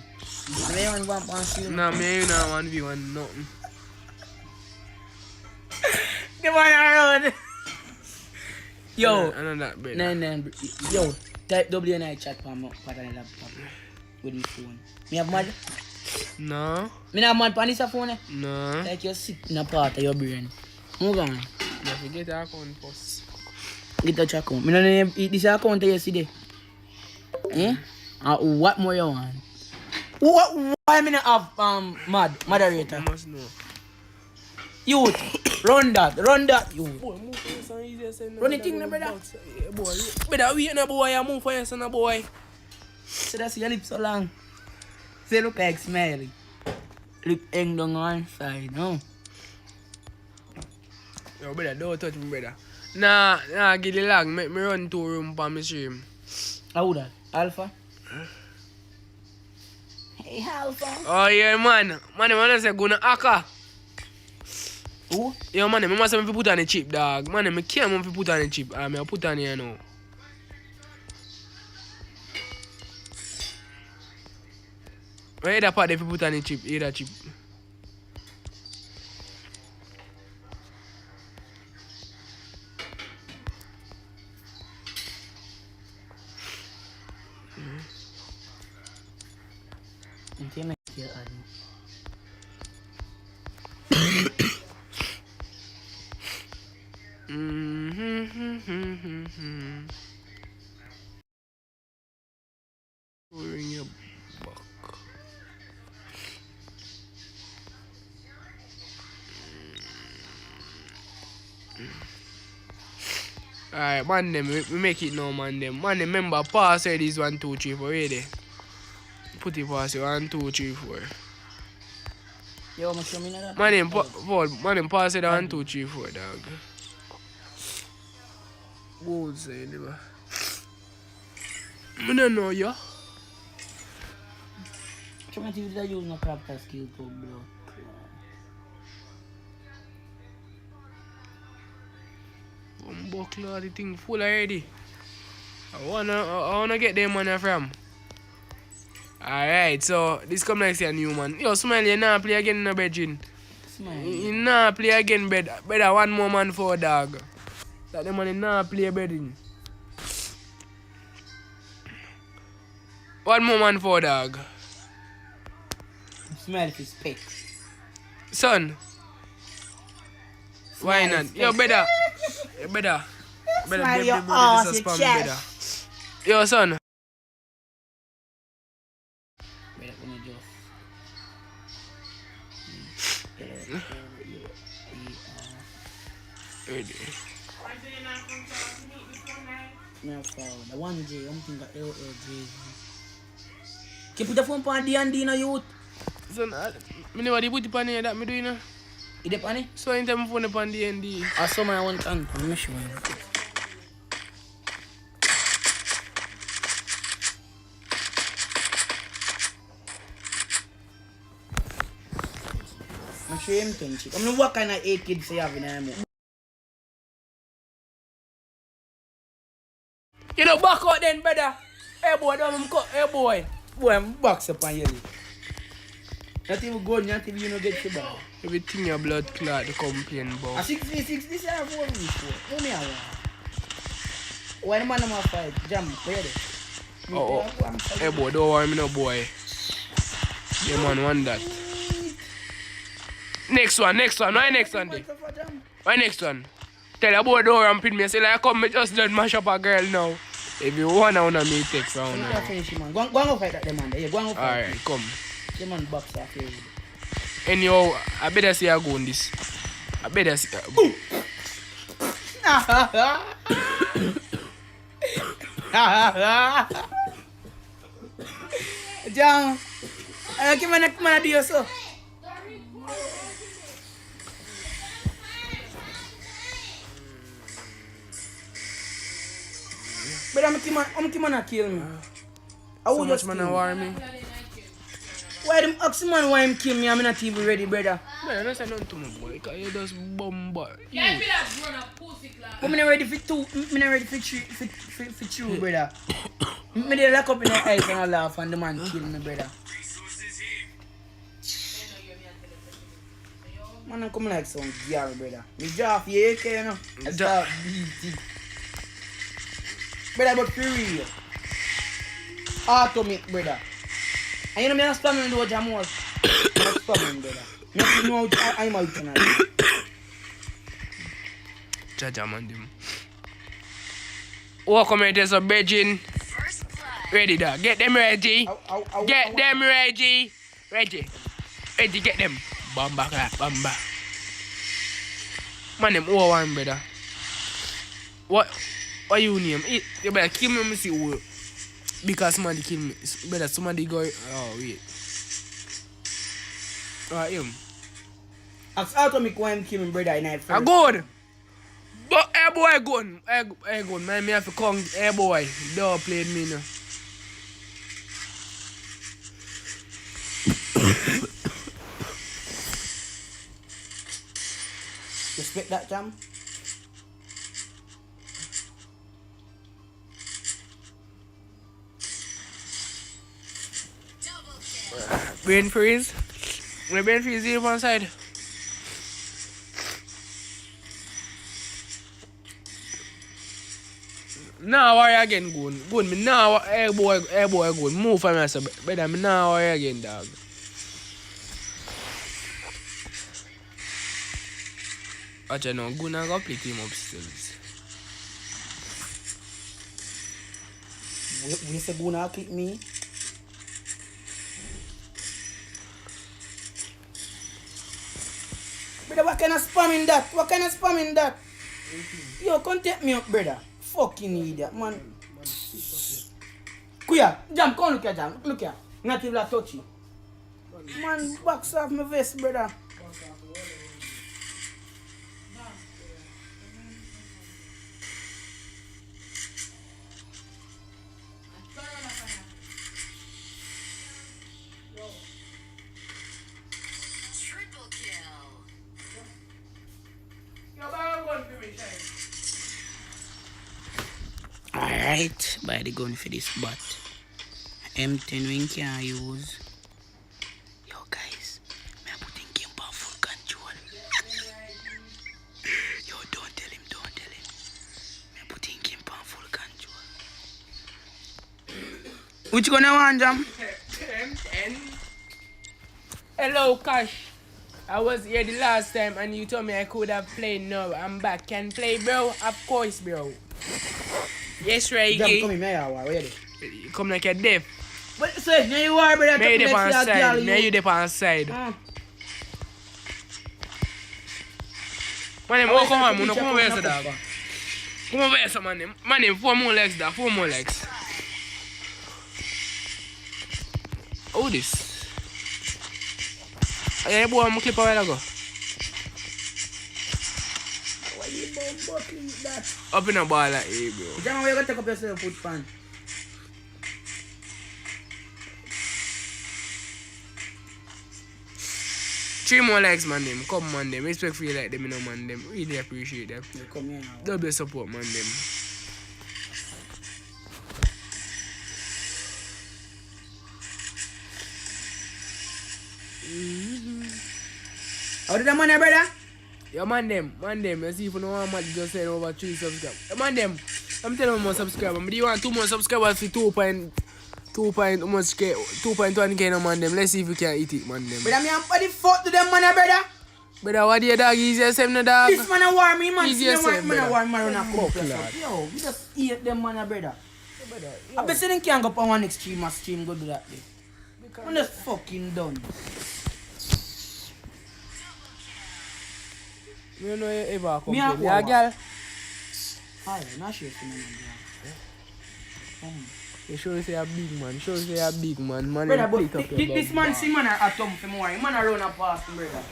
Me want one pass you. Nah, me you know 1v1 nothing. The one around. Yo. I know that better. Nah. Yo, type W and I chat for my laptop with my phone. Me have mad? No. Me have mad on this phone? No. Like you sit in a part of your brain. Move on. You forget your account first. Get the account. Me don't eat this account yesterday. Eh? What more you want? Why me not have moderator? You must know. Youth, run that, youth. Boy, move for your son easier saying Run the thing, no, brother. Yeah, boy. Better wait no boy, I move for your son, boy. So that's your lips so long. Say look like smiley. Lip hang down one side, no? Yo, brother, don't touch me, brother. Nah, give the lag. Make me run 2 rooms for my stream. How that? Alpha? Hey, Alpha. Oh, yeah, man. Man, say gonna hacker. Who? Yo, man, I must have put on the chip, dog. Man, I can't have put on the chip. I put on here now. Where that part if you put on the chip? Here that chip. kill Adi. We're in your back. Alright, man them, we make it now, man them. Man them, remember, pass it is 1, 2, 3, 4, ready? Put it past you, 1, 2, 3, 4. Yo, I'm show me that. Man them, pass it 1, 2, 3, 4, dog. Good say, never. I don't know, yo. Come on, TV, use no crafter skill to blow. Buckler, the thing full already. I wanna get them money from. Alright, so this come next year, new man. Yo, Smiley, you nah play again in the bedroom. Smiley. You nah play again, better 1 more man for a dog. That the money nah play bedroom. 1 more man for a dog. Smiley for spec. Son. Why not? Yo, better. Better Smiley, give your the brother ass, this a your spam, chest. better. Yo, son. Better when you Ready. No, the 1J, I'm thinking LLJ. Can you put the phone on D&D now, youth? Son, I never put it on here that me doing now. You dey pan it? So in time phone upon D&D. I saw my one time. Let me show you. I'm show him 20. I'm not what kind of A kids you have in there. You know, back out then, brother. Hey boy, don't cut. Hey boy. Boy, I'm box up on you. Not even good, not even you know get your ball. Everything your blood clot to complain A about. 6v6, this is a 4v4. Who me I want? Why the man I'm a fight? Jam, where they? Oh. Hey boy, don't worry me no boy. Yeah man, want that. Next one. Why next one day? Why next one? Tell your boy don't ramping me. Say like come me just done mash up a girl now. If you wanna me text round You now. can't finish him, man. Go and go fight that man. Yeah, go and go fight. Alright, come. The man box off here. Anyhow, I better see I go on this. I better see. Jam. Ayo gimana dia so? But I'm gonna kill me. So much man war me. Why them ask man why him kill me? I'm not even ready, brother. Man, I don't say nothing to my boy. Cause you just bomba. Can't be that grown up pussy class. I'm not ready for two. I'm not ready for two, brother. I'm they lock up in the eyes and I laugh and the man kill me, brother. Man, I'm coming like some girl, brother. Me jaw for you, you know. I start beating. Brother, but for real. Atomic, brother. And you know me not spamming the Jamal. I'm spamming, brother. Me know I'm out tonight. Jaja man them. Welcome to the Beijing. Ready dog. Get them ready. Get them ready. Ready, get them. Bamba clap, bamba. Man them all one brother. What you name? You better kill me see who. Because somebody kill me. Better somebody go. Oh wait. Him. Ask Atomic why I'm killing brother in night first. Good. But hey boy gun. Hey gun. Man me have to come. Hey boy. Don't play me now. Respect that, Jam. Brain freeze. My brain freeze here one side. Now worry again, good. Me now, hey boy, good. Move for me, so better. Me now worry again, dog. Watch out now, go now go play team upstairs. We say go now click me. Brother, what kind of spamming that? What kind of spamming that? Yo, come take me up, brother. Fucking idiot, man. Kuya, Jam, come look here, Jam. Look here. Not even touch you. Man, box off my vest, brother. Triple kill. Alright, buy the gun for this bot. M10 we can't use. Yo guys, me I put in game on full control. Yo, don't tell him. Me I put in game on full control. Which gonna want, Jam? Hello, Cash. I was here the last time and you told me I could have played. No, I'm back. Can play, bro? Of course, bro. Yes, Jam, Reggie. come in, me where you there? You come like a deaf. But say, now you are, brother. Me you dip on side. Me you dip on side. Man, oh, come on, man. Come over here, dog. Come over here, man. Man, 4 more legs, dog. 4 more legs. Oh, this. Yeah, boy, I'm clip a while ago. Why you buckling that? Up in a ball like hey, bro. Jam, where you gonna take up yourself foot pan? Three more legs, man, them. Come, man, them. Respect for you like them, you know, man, them. Really appreciate them. You come here now. Double support, man, them. How did the money, brother? Yeah, man, them. You see if you know how much just said over 3 subscribers. Yeah, man, them. I'm telling you more subscribers. But do you want 2 more subscribers for 2.1k, no, man, them. Let's see if we can eat it, man, them. Brother, me and what the fuck to them money, brother? Brother, what do you dog? Easy as no dog. This man a war me, man. Easy See them yourself, man a brother. war me run a cup. Lord. Yo, we just eat them money, brother. I bet they can't go up on one extreme or stream go do that day. I'm just fucking done. You know you ever Me a complain. Yeah, what? girl. Aye, not sure for me, man. You sure say a big man. Sure say a big man. Man, Brother, you but pick up your this bum man bar. see man a thumb for more. Man a run a pass him, brother.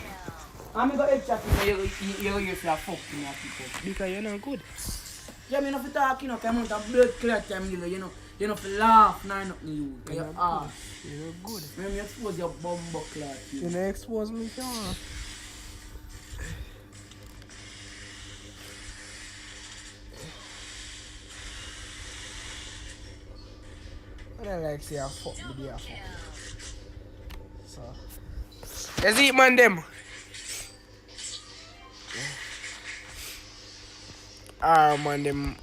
I'm gonna head chat him, you use your fuck me a people. Because you're not good. Yeah, me no fi talk, you know, come out of blood clot time, you know, you know, fi laugh, nah, nothing you, cause you're ass. You're not good. When you expose your bumbo clot, you. You know expose me, sure. I don't like say I fuck with the fuck. So. Let's eat, man, them. Alright, man, them.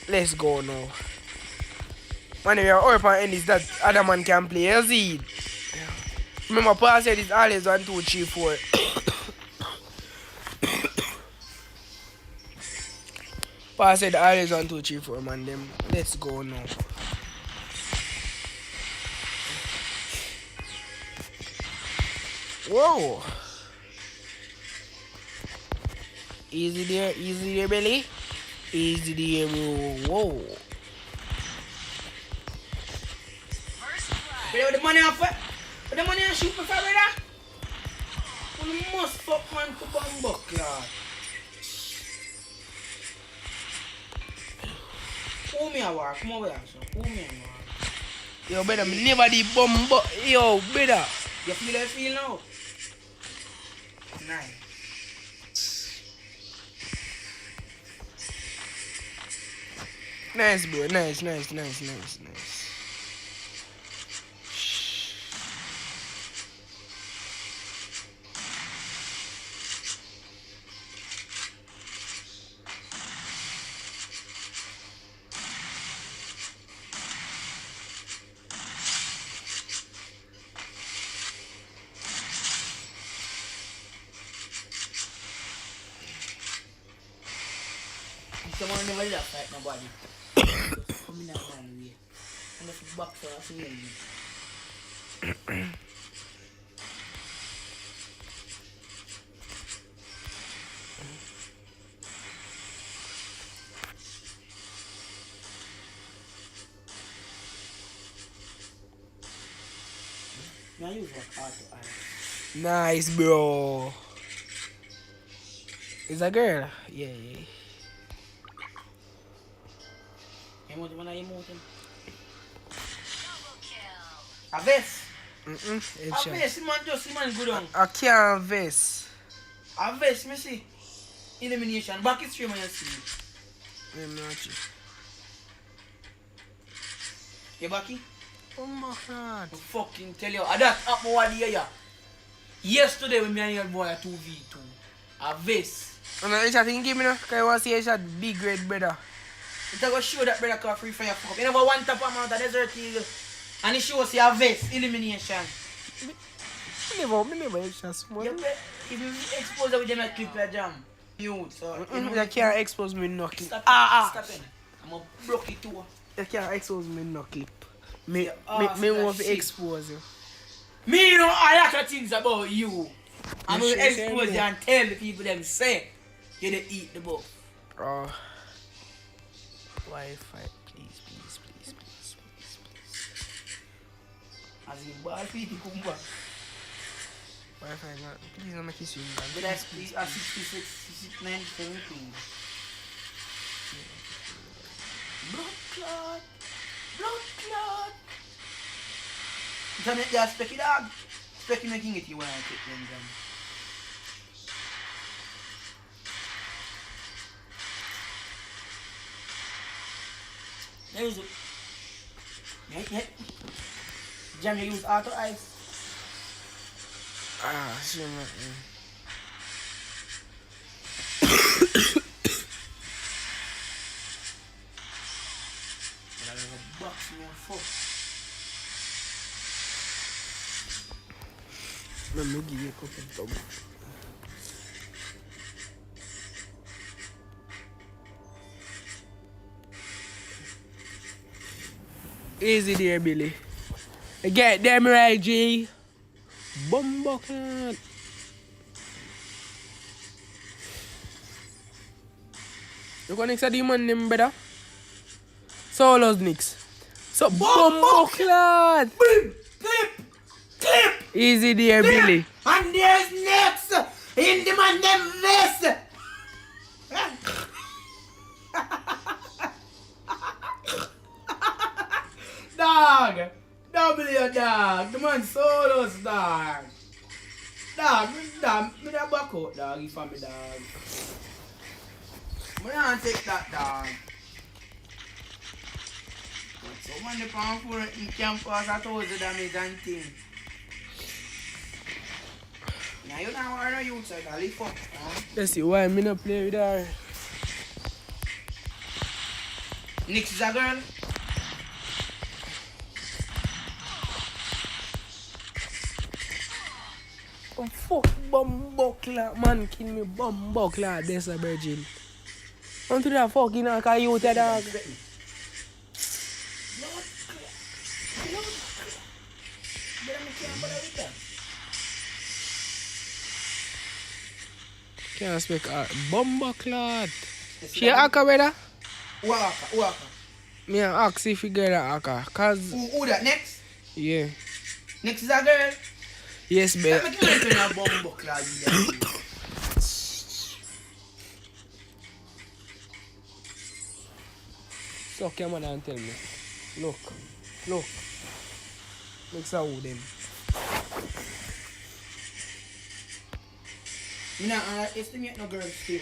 Let's go now. Man, we are up and this that other man can play. Let's eat. Remember, Paul said it's always 1, 2, 3, 4. Paul said always 1, 2, 3, 4, man, them. Let's go now. Whoa. Easy there, Billy. Easy there, bro. Whoa. But the money off it. But the money I shoot me for, brother. You must fuck man to bumbo clot. Who me a war? Come over here, son. Who me a war? Yo, brother, me never the bumbo. Yo, brother. You feel how you feel now? Nice. Nice, bro. Nice. Someone never did fight nobody. Just come in that man way. And if you box or something. Now you work hard to iron. Nice, bro. Is a girl? Yeah. Emote man, emote. Double kill. A vest. A Headshot. vest, man, just man good on. I can't vest. A vest, me see. Elimination. Back is stream and you see. Let me watch it. You backy? Oh my god. I fucking tell you. That up more day, yeah. Yesterday when me and your boy a 2v2. A vest. And the headshot thing give me now. Cause I want to see headshot big red brother. It's going to show that brother can free fire fuck up. You never one tap amount of desert eagle. And it shows you a vest. Elimination. Me never headshot small. You if you expose it with them a clip your jam. Mute. So, You can't expose me no clip. Stop Stop it. I'm going to broke it too. You can't expose me no clip. Me ass want that to shit. expose you. Me know a lot of things about you. I'm You going to sure expose say you and tell the people them say you dey eat the buff. Wi-Fi, please. As in ball feet you come back. Wi-Fi, please don't make it swing. But that's please a 66, 69, 17. Blood clot. Don't make that specky dog. Specky making it you when I take them down. There is it. Yeah. Jam, you use auto ice. Sure, man. But I have a box in your foot. Let me give you a couple of thumbs. Easy there, Billy. Get them right, G. Bumbuckland. You gonna next a demon name, brother? Solos next. So Bumbuckland. Clip! Easy there, Billy. And there's next in the man them vest. Dog! W dog! The man solos dog! Dog, me da back out dog if I'm a dog. Me don't take that dog. So man the pan for it in campus 1,000 damage and thing. Now you don't want to use it, I'll leave up. Let's see why me not play with her. Nix is a girl. Oh, fuck Bumbuckland, man, kill me Bumbuckland, that's a virgin. Onto that fucking coyote dog. Can't speak Bumbuckland. She a hacker, brother? Who haka? Me a ask if you get a hacker, cause... Who that next? Yeah. Next is a girl. Yes, Let babe. me give you a Bumbuckland. Suck your mother and tell me. Look. Mix a who them. Me not estimate no girl still.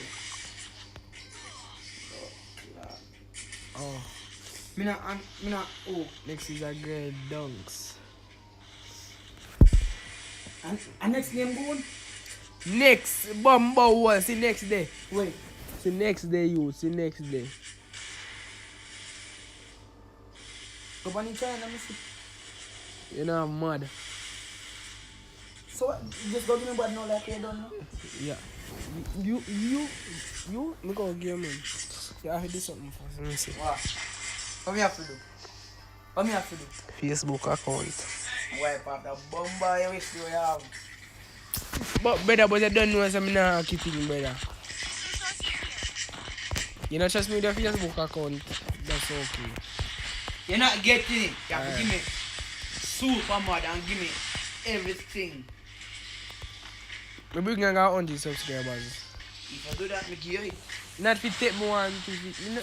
Oh. Me not, oh. Next is a girl dunks. And next name going? Next, Bumbo was the next day. Wait. The next day, the next day. Go on in China, let me see. You know, I'm mad. So what? Just go give me bad now like you done now? Yeah. You, me go give man. Yeah, I do something first. Let me see. What? What me have to do? What me have to do? Facebook account. Wipe off the bomber you wish you have. But brother, but you don't know I'm not keeping brother. You not trust me with your Facebook account? That's okay. You're not getting it. You have to give me super mad and give me everything. We bring a 100 subscribers. If I do that, me give you it. Not fit take more one.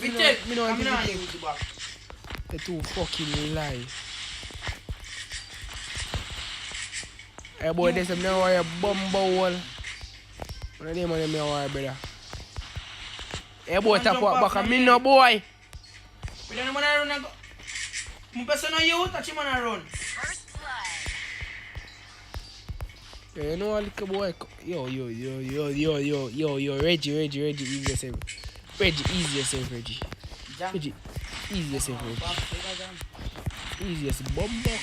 Me take. Me don't I'm want not to use it back. the two fucking lie. Hey boy, this is now a bumble. One of them me worry, brother. Hey boy, tap walk back. Me no boy. We don't want to run and go. My person on you, touch him on a run. First blood. Yeah, you know a little boy. Yo, Reggie, ease yourself. Reggie, ease yourself, Reggie. Jam. Reggie, ease yourself, Reggie. Ease yourself, bumble.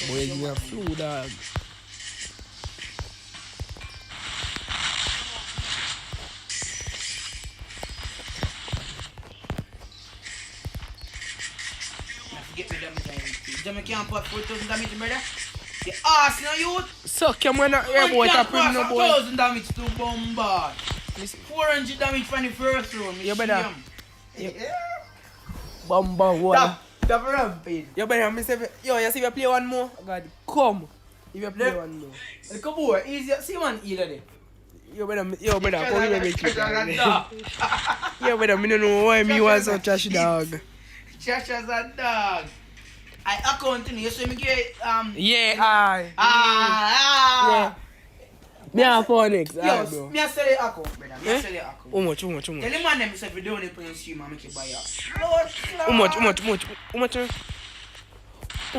Boy, you have flu, dog. Get me damage. Jam, can't put 4,000 damage, brother. The ass now, youth. Suck your man, yeah, boy, tap him, no boy. 1,000 damage to bombard. 400 damage from the first round. You better. Bumble, what? Stop ramping. You better, me say, yo, you see if you play one more? God, come. If you play one more. Look at boy, easy. See one healer there. You better, come here, make it. You better, me don't know why me was so trash dog. Trash as a dog. I account in you, so me get Yeah, yeah. Me have fun next, Yo, bro. me a sell the account, brother. Me a sell the account. How much? Tell him man them if you don't put in stream and make you buy up. How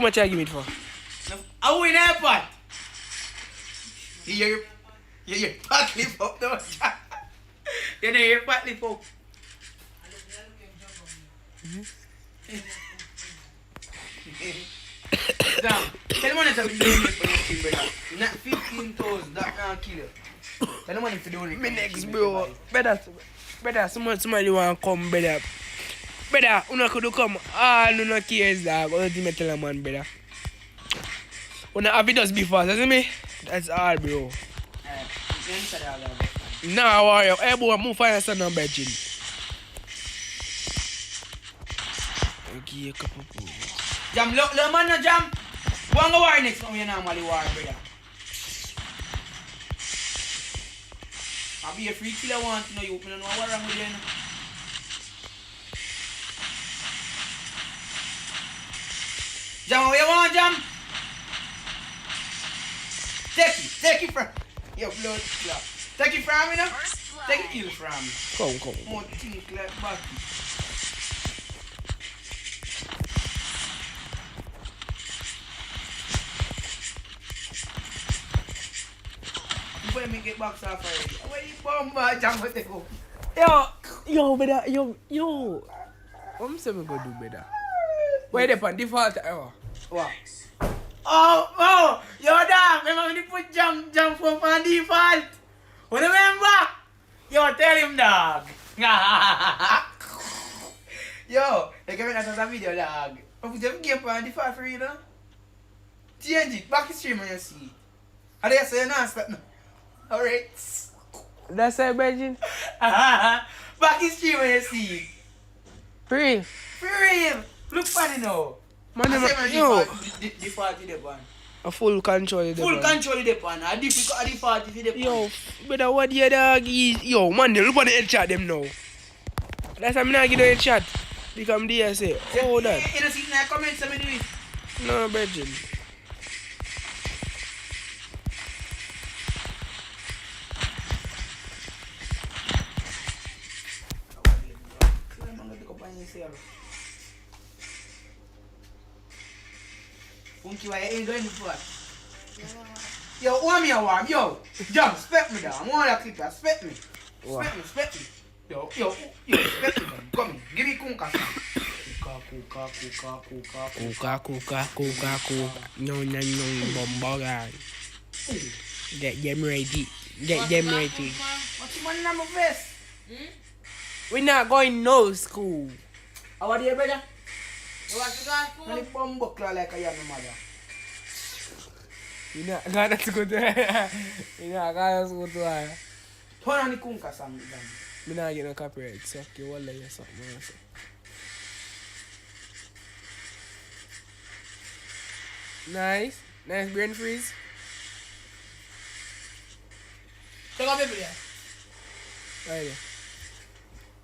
much I give it for? I win that part. You your back lift up though. You know your back lift up. Damn. Tell him if you don't put in stream, brother. Not 15,000, that can't kill you. Tell him if you don't Me next, bro. Better, somebody want come, better. Better, una could come. Ah, no cares, dog. What do you tell a man, better? Una have it just be fast, see me? That's all, bro. Nah, warrior. Hey, boy, move find a son of bedroom. Okay, a couple of Jam, look, man, no jam. Go and go war next time you normally war, brother. I'll be a free killer want to know you, don't know what wrong with you. Jam, what you want, Jam? Take it from your blood clot. Take it from me now. First blood. Take it kill from me. Come. More things like backy. Before me get box off already. Where you bomber, Jam, what they go? Yo, better, yo. What am I going to do better? Where they on default? What? Oh, yo, dog, remember when you put jump from on default? What remember? Yo, tell him, dog. Yo, they give me another video, dog. I put them game on default for you, know? Change it, back stream when you see. And they say you're not stop now. Alright. That's it, Benjamin. Back stream when you see. Free. For real. Look funny now. Man, I say yo. default to the one. A full control of the Full ball. control of the pan. A default to the pan. Yo, better what the dog is. Yo, man, look on the headshot them now. That's why I'm not giving the headshot. Become DSA. Oh, that. You don't see in the comments, I'm doing it. No, Benjamin. Funky, why you ain't going for it? Yo, want me a warm? Yo, Jump, spec me down. I want that clip, spec me. Spec me. Yo, spec me down. Come in, give me kunka. Kuka. No, bomba guy. Get them ready. Get them ready. What's the money in my vest? We're not going no school. How are you, brother? You want to go to And the school? bum buckler like I am, my mother. You're not gonna go to You're not gonna go to her. Turn on the kunka song, then. I'm not getting no copyright, so okay, we'll let you something else. Nice. Nice brain freeze. Take a baby there. Why there?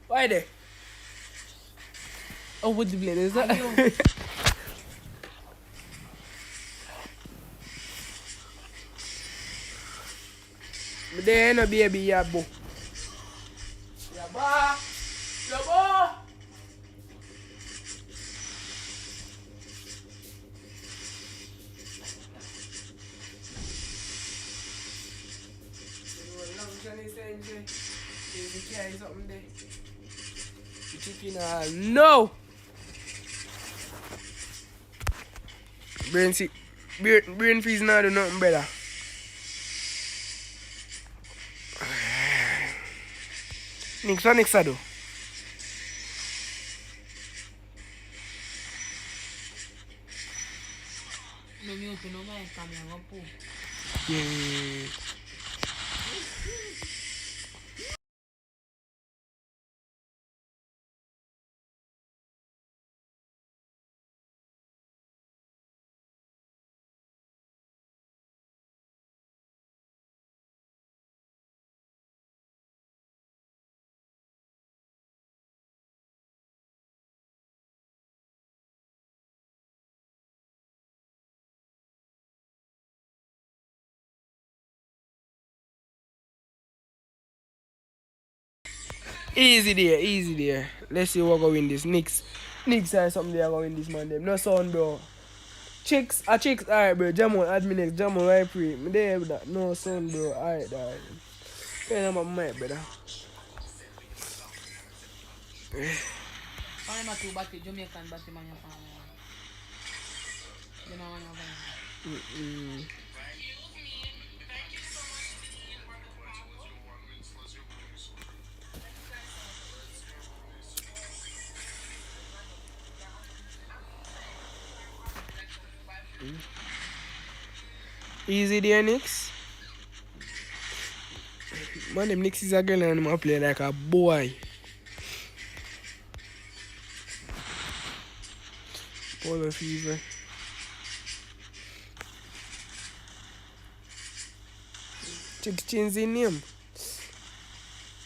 Why there? Oh, what the blade is that? But there ain't no baby yet, boo. Yaba! Yaba! No! Brain freeze now do nothing better. Next I do. No mute, no man, come here, go poo. Yeah. Easy there. Let's see what go win this. Knicks has something they are going to win this, man. Them no sound, bro. Chicks. Alright, bro. Jamo, admin next. Jamo, right pre. Me there with that. No sound, bro. Alright. Pay my mic, brother. I'm not too bad, Jamaican, but I'm your family. You know what I'm saying? Easy there, Knicks. Man, them Knicks is a girl and them play like a boy. Polo fever. Chicks change the name.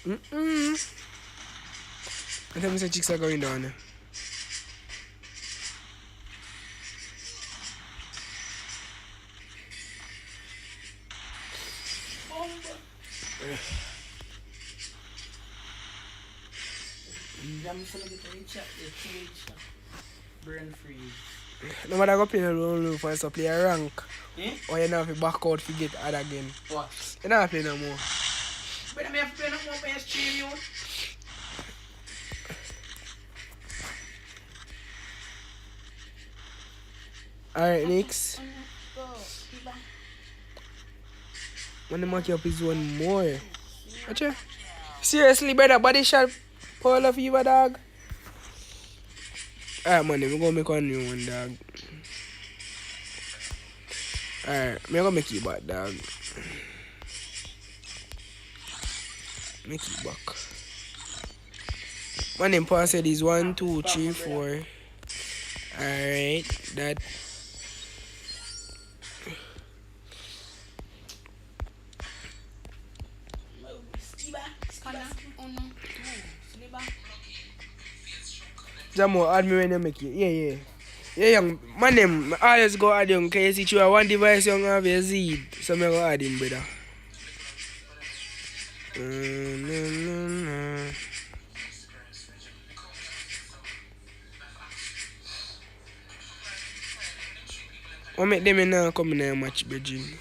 I tell me say chicks are going down there. I'm just gonna get the chat, the TH. Brain freeze. No matter go play no for us to play a rank. Eh? Or you not have to back out to get add again. What? You not play no more. But I have to play no more for stream, you. Alright, Knicks. When the mark up is one more. Watcha? Seriously, brother, body shot Polo fever, dog. Alright, man, we're gonna make a new one, dog. Alright, I'm gonna make you back, dog. Make it back. My name Paul said is 1, 2, 3, 4. Alright, that. Jamo, add me when you make it. Yeah. Yeah, young. My name, I always go add young. Can you see you have one device young have a Z? So I'm going to add him, brother. What make them now come in a match, Virgin?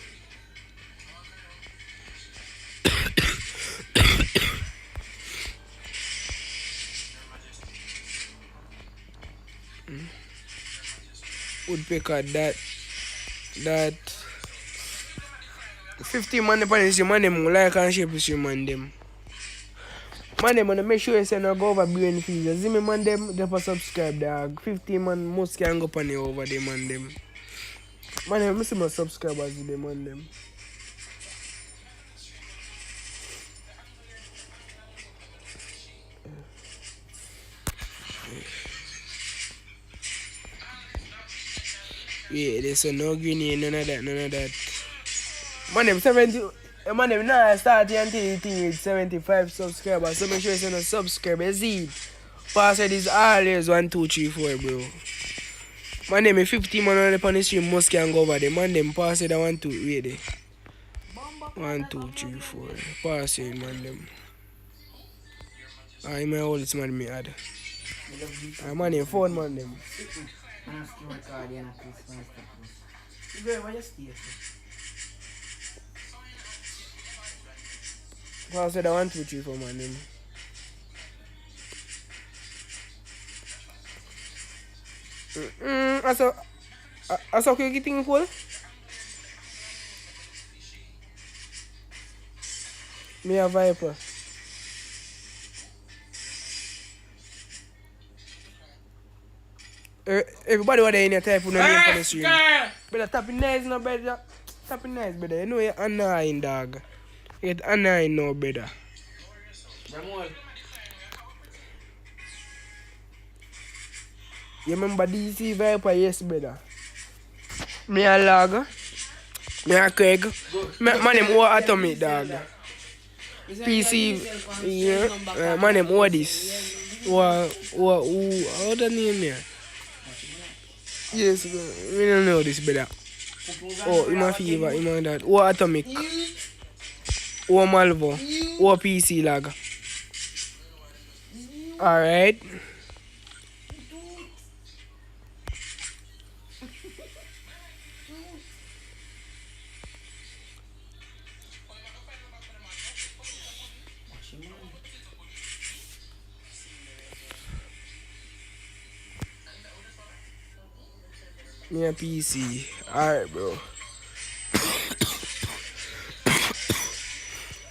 Woodpecker, that 15 man upon the stream, man them like and share the stream, man them. Man them wanna make sure you say no go over brain fees. See me man them, just subscribe dog. 15 man most can go upon the over them, man them. Man them, I see my subscribers with them, man them. Yeah, there's no green here, none of that. Man, them 70, man, them now start until you think it's 75 subscribers. So make sure you no subscribe, you see it. Password is always 1, 2, 3, 4, bro. Man, them 50 man on the stream must can go over there. Man, them password 1, 2, wait there. 1, 2, 3, 4. Password, man, them. I may hold this man me add. I man, them phone, man, them. Password 1, 2, 3, 4, man, them. Asa ko yung kiting cool? Me a Viper. Everybody what they in your type of name for the stream. Better tapping nice no better. Tapping nice better. You know you're annoying dog. You get annoying no better. You remember DC Viper? Yes, brother. Me a Lag. Me a Craig. Man, them all Atomic, dog. PC, yeah. Man, them all this. How the name here? Yes, we don't know this, brother. Oh, him a Fever, him a that. Or Atomic. Or Malvo. Or PC Lag. Alright. Me a PC. Alright, bro.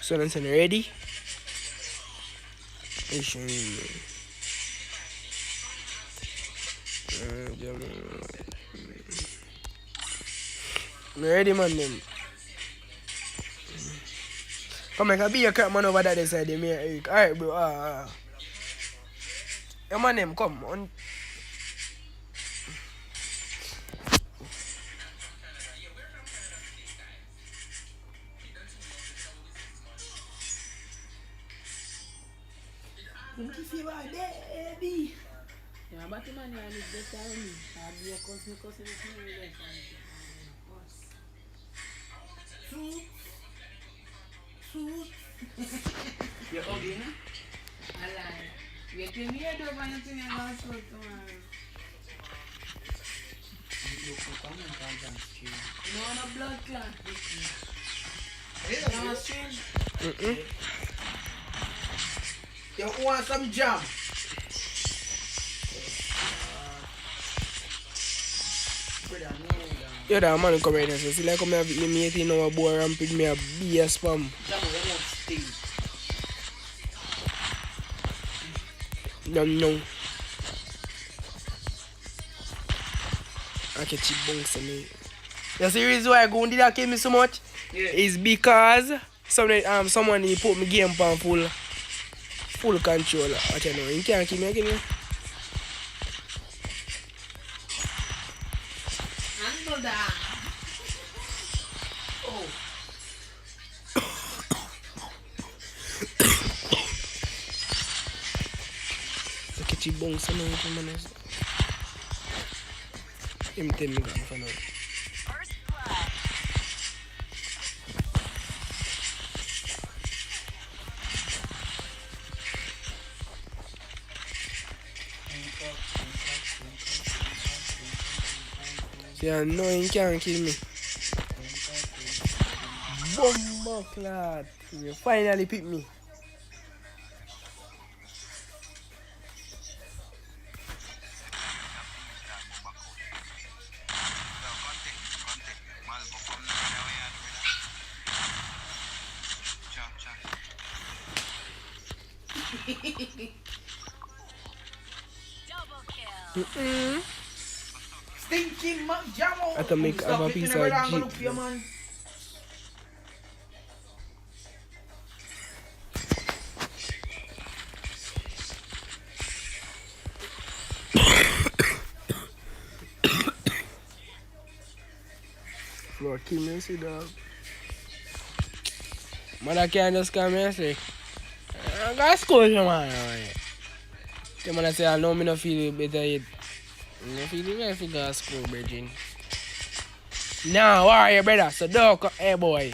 So then, ready? Me ready, man, them. Come, I can be a crap man over that side, me and Eric. Alright, bro. Yeah, man, them, come on. Baby. Yeah, but the man is better than me. I'll be a cousin You're ugly, huh? I lie. Wait till me head over and think I'm going to show tomorrow. You want a blood clot? You want a stream? You want some jam? Yo, that man come right now. So, see, like, come here, me 18 hour boy rampage me a be a spam. No. I catch it bunks on me. You see the reason why I go and did that kill me so much? Yeah. Is because someone he put me game on full control. What you know? You can't kill me again. Handle that. So catch it bunks on me, man. Him tell me that for now. Yeah, no, he can't kill me. Bomba clat. You finally pick me. Stinking man, Jamo. I can make Stop a it, piece you never of done Jeep, look for your man. man. Lord, kill me, see, dog. Mother can't just come here and say, I got school, man. The man say, I know me not feel better yet. I don't feel better if you go to school, Virgin. Now, where are you, brother? So, dog, hey, boy.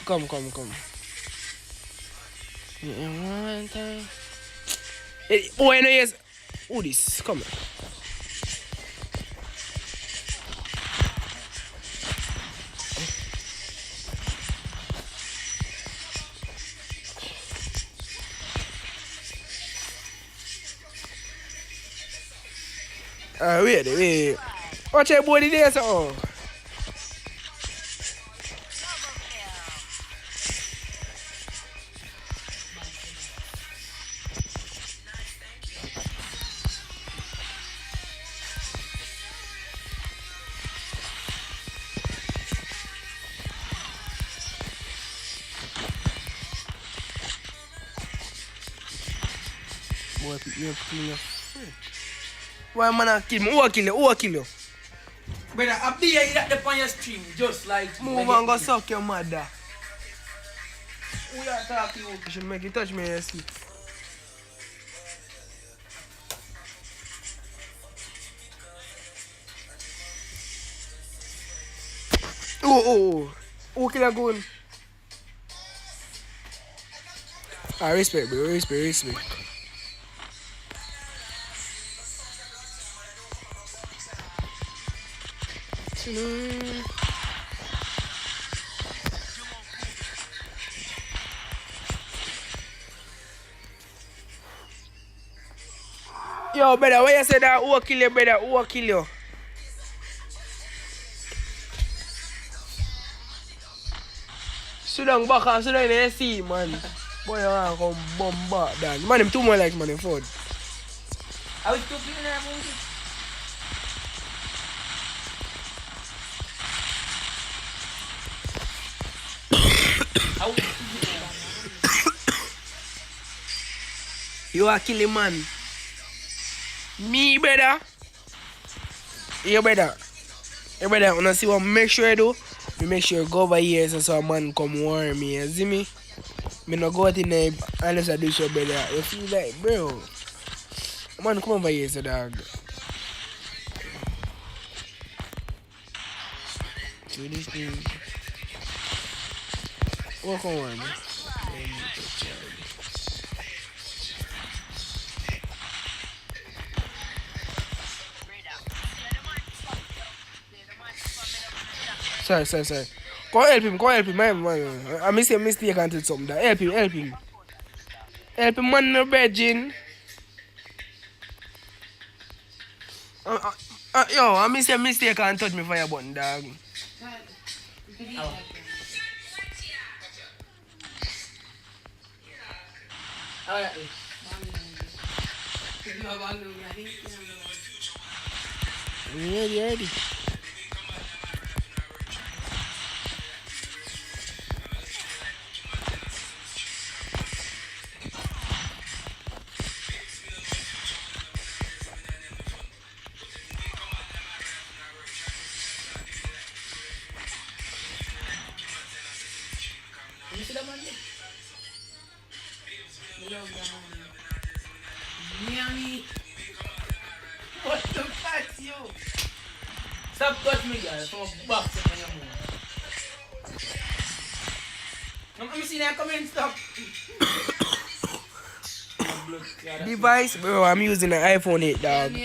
Come. Yeah, one time. Hey, boy, no, yes. Who this? Come here. Wait. Watch your body there, so. Boy, pick me up, clean your friend. Why man I kill me? Who I kill you? Brother, up there, you got the on your stream, just like. Move and go suck your mother. Who you talking to? You should make you touch me, you see. Oh. Who kill a gun? Ah, respect, bro. Respect. Yo, brother, why you say that? Who kill you, brother? Who kill you? Sit down back and sit down in the sea, man. Boy, you want to come bomb back down. Man, him too much like man, him food. I was too clean that movie. You are killing man. Me, brother. You brother, wanna see what make sure I do? Me make sure I go over here so a man come warn me, you see me? Me no go out in there unless I do so, brother. You feel like, bro? Man, come over here, so dog. Do this thing. Walk on one. Sorry. Go help him, man. I missed a mistake and did something. Help him. Help him, man, no virgin. Yo, I missed a mistake and touch me fire button, dog. Ready. What the fuck, you? Stop touching me, guys. Some box up on your move. Let me see that comment. Stop. Device, bro. I'm using an iPhone 8, dog.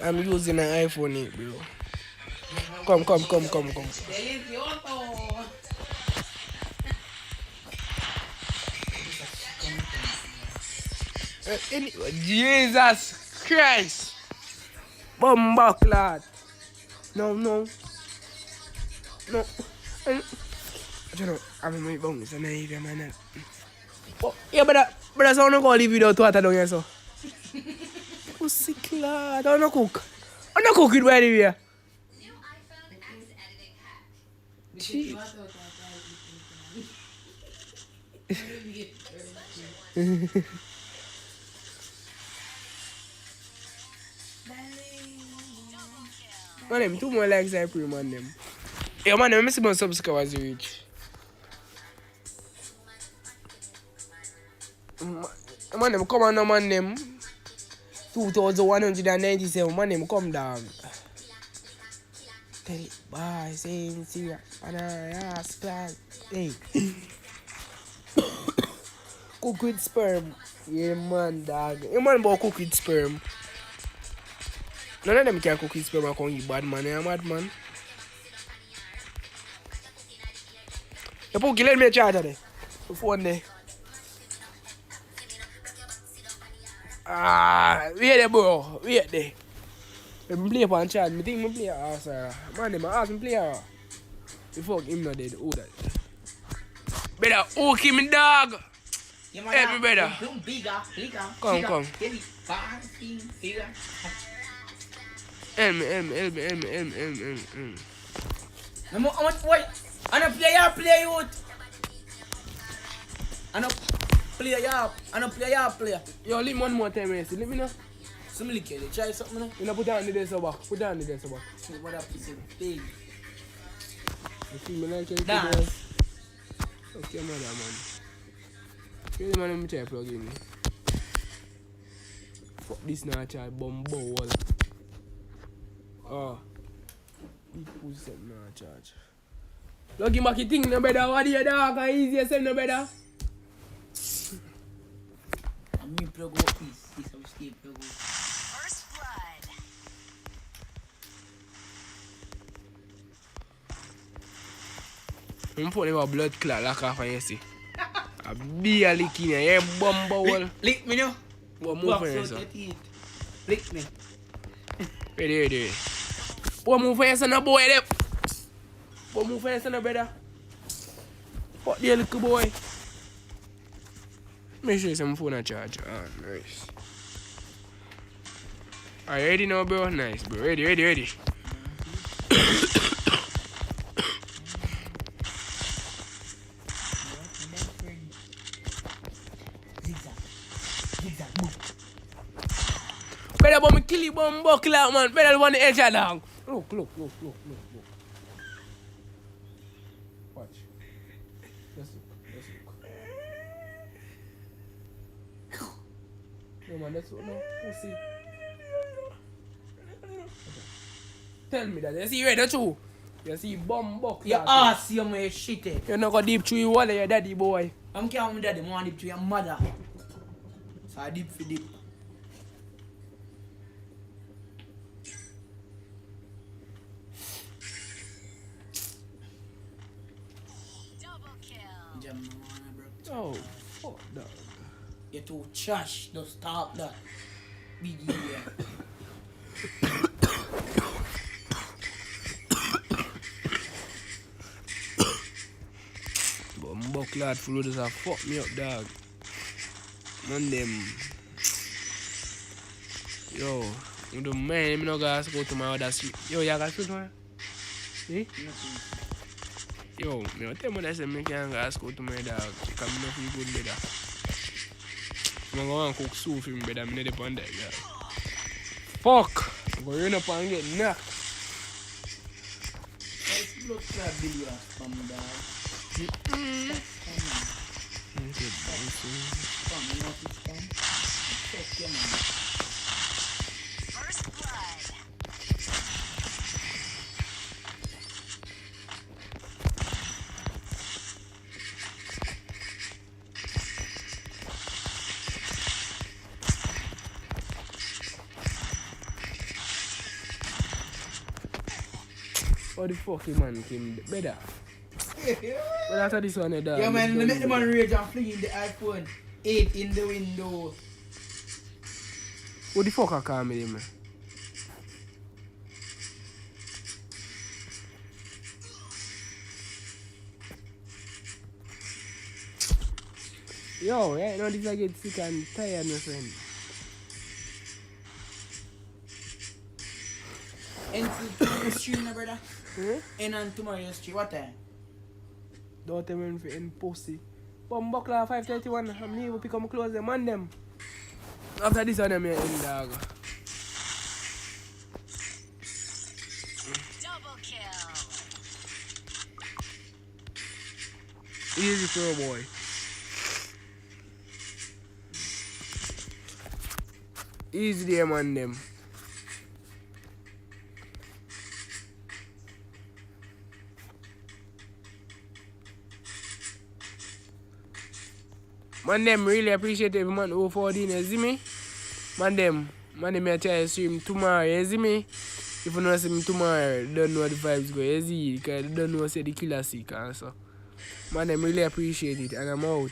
I'm using an iPhone 8, bro. Come. Jesus Christ! Bumbuck lad. No. don't know. I'm my bones and I hear man. Oh, yeah, but so no go leave without water down here so. Pussy clad. I don't cook. I don't cook it by the way. New iPhone X editing hack. Gee. Man, them 2 more likes I pray, man, them. Yeah, man, let me see my subscribers reach. Man, them come on, no, man, them. 2,197, man, them come down. Tell it, bye, same, see ya, and ass, plan, hey. Cook with sperm. Yeah, man, dog. You man about cook with sperm. None of them can cook with sperm and come eat bad man. You mad man? You put let me charge there. The phone there. Wait there, bro. Wait there. Let me play upon charge. I think I play sir. Man, them ask me play before him not dead. Oh, that. Better hook him, dog. Help me, brother. Come. Help me. No, wait. I don't play youth. I don't play. Yo, leave one more time, man. Let me know. Somebody can try something now. You know, put down the desk over. Put down the desk over. What up, piece of thing? You see me like it? Dance. Okay, man. Let me try plug in. Fuck this now, child. Bumbo wall. Oh. He push up now, charge. Plug him back, you think no better. What do you dog? Easier say no better. I'm me plug up piece. This how we stay plug up. First blood. I'm putting a blood clot like off and you see. A beer lick in here, bumbo wall. Lick me now. What move for you, sir? Lick me. Ready. What move for you, son, boy? What move for you, son, brother? Fuck the little boy. Make sure some phone a charge. Ah, nice. Are you ready now, bro? Nice, bro. Ready. Better but me kill you, bumbo clout, man. Better one the edge of down. Look. Watch. Let's look. No, man, let's look. No, let's see. Tell me that. You see ready too? You see bumbo clout. Your ass, you my shit. You not go deep through your wallet, your daddy boy. I'm carrying my daddy, I want deep to your mother. So I deep for deep. Oh, fuck that. You're too trash. Don't stop that. Big yeah. Bumbo clout floaters have fucked me up, dog. Man, them. Yo, with the man, I'm not gonna go to my other street. Yo, you got to go? See? Yo, me tell me that I can't go to my dog. Because I don't feel good better. I'm going to cook soup for me better. I'm not upon that, dog. Fuck! I'm going to run up and get knocked. Let's look at billions from the dog. First blood. How the fuck man came better? But after this one, dog. Yeah, man, they make the man rage and fling in the iPhone 8 in the window. What the fuck I call me, man? Yo, right now this I get sick and tired, my friend. And tomorrow stream, no, brother. Hmm? And on tomorrow stream, what time? Don't tell me in pussy. Bumbuckler 5:31. I'm leaving, pick up my clothes, them on them. After this, I'm in dog. Double kill. Easy for a boy. Easy there, man, them. Man, them really appreciate every man who forward in, you see me? Man, them I try to stream tomorrow, you see me? If you don't see me tomorrow, don't know the vibes go, you see? Because you don't know say the killer sick and so. Man, them really appreciate it, and I'm out.